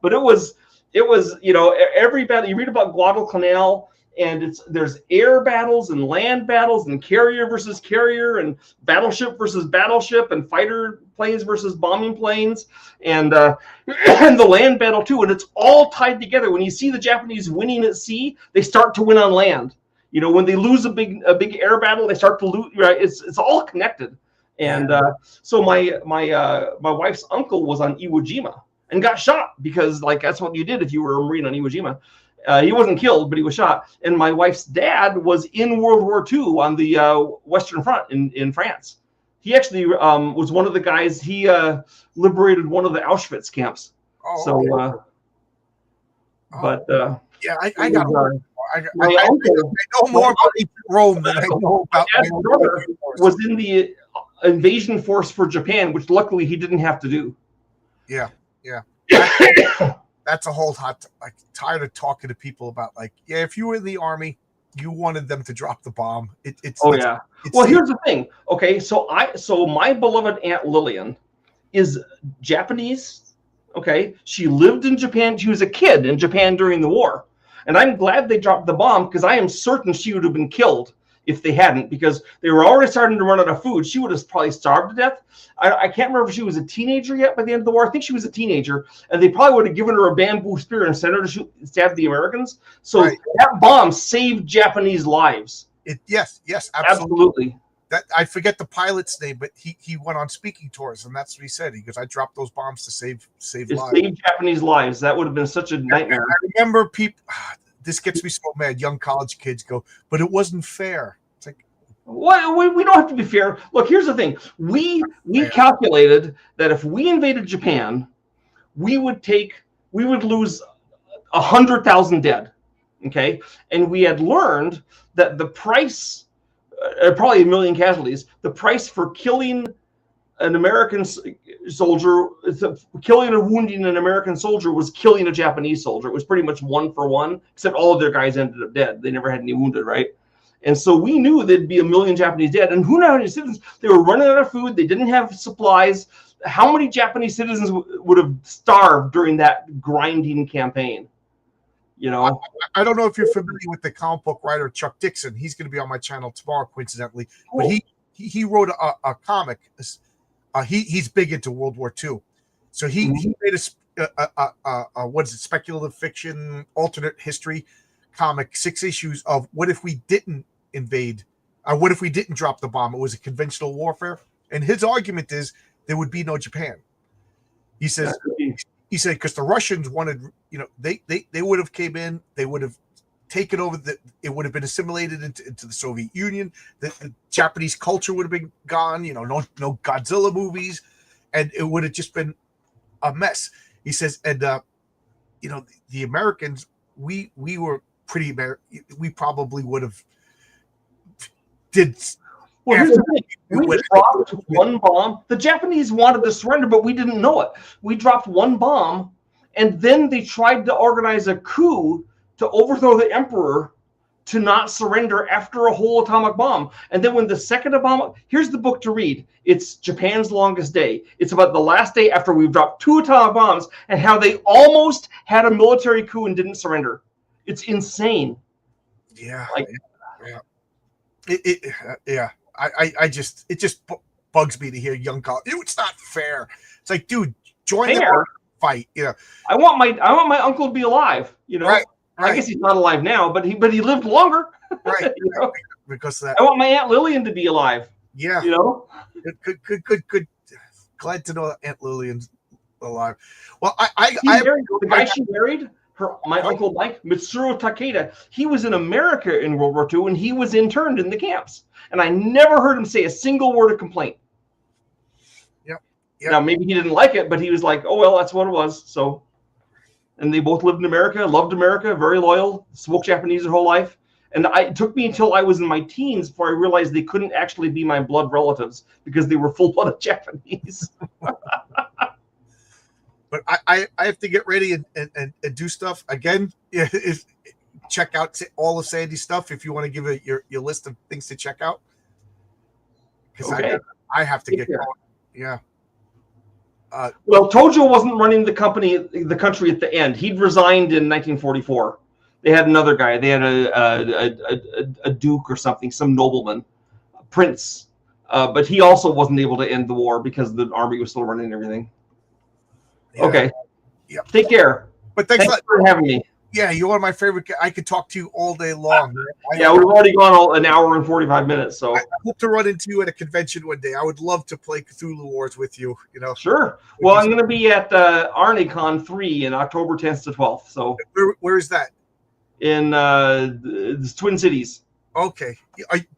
But it was every battle you read about Guadalcanal, and there's air battles and land battles and carrier versus carrier and battleship versus battleship and fighter planes versus bombing planes and and the land battle too, and it's all tied together. When you see the Japanese winning at sea, they start to win on land. When they lose a big air battle, they start to lose, right? It's all connected. And so my wife's uncle was on Iwo Jima and got shot because, like, that's what you did if you were a Marine on Iwo Jima. He wasn't killed, but he was shot. And my wife's dad was in World War II on the Western Front in France. He actually was one of the guys. He liberated one of the Auschwitz camps. Oh, so, okay. But yeah, I got. I know more about Rome than I know about. My dad's brother was in the invasion force for Japan, which luckily he didn't have to do. Yeah. That's a whole hot. Like, tired of talking to people about, like, yeah, if you were in the army, you wanted them to drop the bomb. Well, here's the thing. Okay, so my beloved Aunt Lillian is Japanese. Okay, she lived in Japan. She was a kid in Japan during the war, and I'm glad they dropped the bomb because I am certain she would have been killed if they hadn't, because they were already starting to run out of food. She would have probably starved to death. I can't remember if she was a teenager yet by the end of the war. I think she was a teenager, and they probably would have given her a bamboo spear and sent her to stab the Americans. So that bomb saved Japanese lives. Yes, absolutely. That, I forget the pilot's name, but he went on speaking tours, and that's what he said. He goes, "I dropped those bombs to save lives." Saved Japanese lives. That would have been such a nightmare. I remember people. This gets me so mad. Young college kids go, but it wasn't fair. It's like, well, we don't have to be fair. Look, here's the thing. We calculated that if we invaded Japan, we would lose 100,000 dead. Okay, and we had learned that the price, probably 1 million casualties, the price for killing an American soldier, killing or wounding an American soldier was killing a Japanese soldier. It was pretty much 1 for 1, except all of their guys ended up dead. They never had any wounded, right? And so we knew there'd be 1 million Japanese dead. And who knows how many citizens? They were running out of food. They didn't have supplies. How many Japanese citizens would have starved during that grinding campaign? I don't know if you're familiar with the comic book writer Chuck Dixon. He's going to be on my channel tomorrow, coincidentally. Cool. But he wrote a comic. He's big into World War II, so he made a what is it, speculative fiction, alternate history comic, 6 issues of what if we didn't invade, what if we didn't drop the bomb? It was a conventional warfare, and his argument is there would be no Japan. He said because the Russians wanted, they would have came in, they would have taken over, it would have been assimilated into the Soviet Union. The Japanese culture would have been gone. No Godzilla movies, and it would have just been a mess. He says, and the Americans, we were pretty we probably would have did. Well, here's the thing. We dropped one bomb. The Japanese wanted to surrender, but we didn't know it. We dropped one bomb, and then they tried to organize a coup to overthrow the emperor to not surrender after a whole atomic bomb. And then when the second atomic, here's the book to read. It's Japan's Longest Day. It's about the last day after we've dropped 2 atomic bombs and how they almost had a military coup and didn't surrender. It's insane. Yeah. It just bugs me to hear young college. It's not fair. It's like, dude, join the fight. I want my uncle to be alive. Right. I guess he's not alive now, but he lived longer. Right. Because of that. I want my Aunt Lillian to be alive. Yeah. Good. Glad to know that Aunt Lillian's alive. Well, the guy she married, my uncle Mike, Mitsuru Takeda, he was in America in World War II, and he was interned in the camps. And I never heard him say a single word of complaint. Yep. Now, maybe he didn't like it, but he was like, oh, well, that's what it was. So, and they both lived in America, loved America, very loyal, spoke Japanese their whole life. And it took me until I was in my teens before I realized they couldn't actually be my blood relatives because they were full-blooded Japanese. but I have to get ready and do stuff again. Yeah, check out all of Sandy's stuff if you want to give it your list of things to check out. Because Okay. I have to get care. going. Yeah. Well, Tojo wasn't running the country at the end. He'd resigned in 1944. They had another guy. They had a duke or something, some nobleman, prince. But he also wasn't able to end the war because the army was still running everything. Yeah. Okay. Yeah. Take care. But thanks for having me. Yeah, you're one of my favorite. I could talk to you all day long. Yeah, we've already gone an hour and 45 minutes. So I hope to run into you at a convention one day. I would love to play Cthulhu Wars with you. You know. Sure. Well, I'm going to be at ArneCon 3 in October 10th to 12th. So where is that? In the Twin Cities. Okay.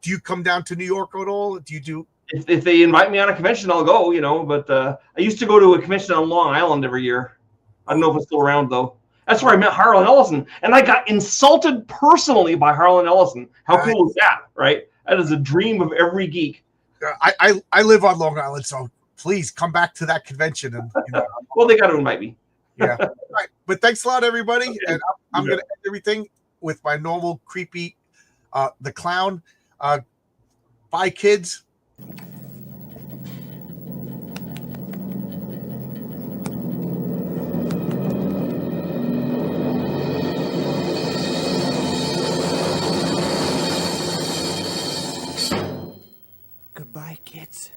Do you come down to New York at all? Do you do? If they invite me on a convention, I'll go. You know, but I used to go to a convention on Long Island every year. I don't know if it's still around though. That's where I met Harlan Ellison, and I got insulted personally by Harlan Ellison. How cool is that, right? That is a dream of every geek. I live on Long Island, so please come back to that convention. And well, they got to invite me. Yeah. All right. But thanks a lot, everybody. And I'm going to end everything with my normal creepy, the clown. Bye, kids. Goodbye, kids.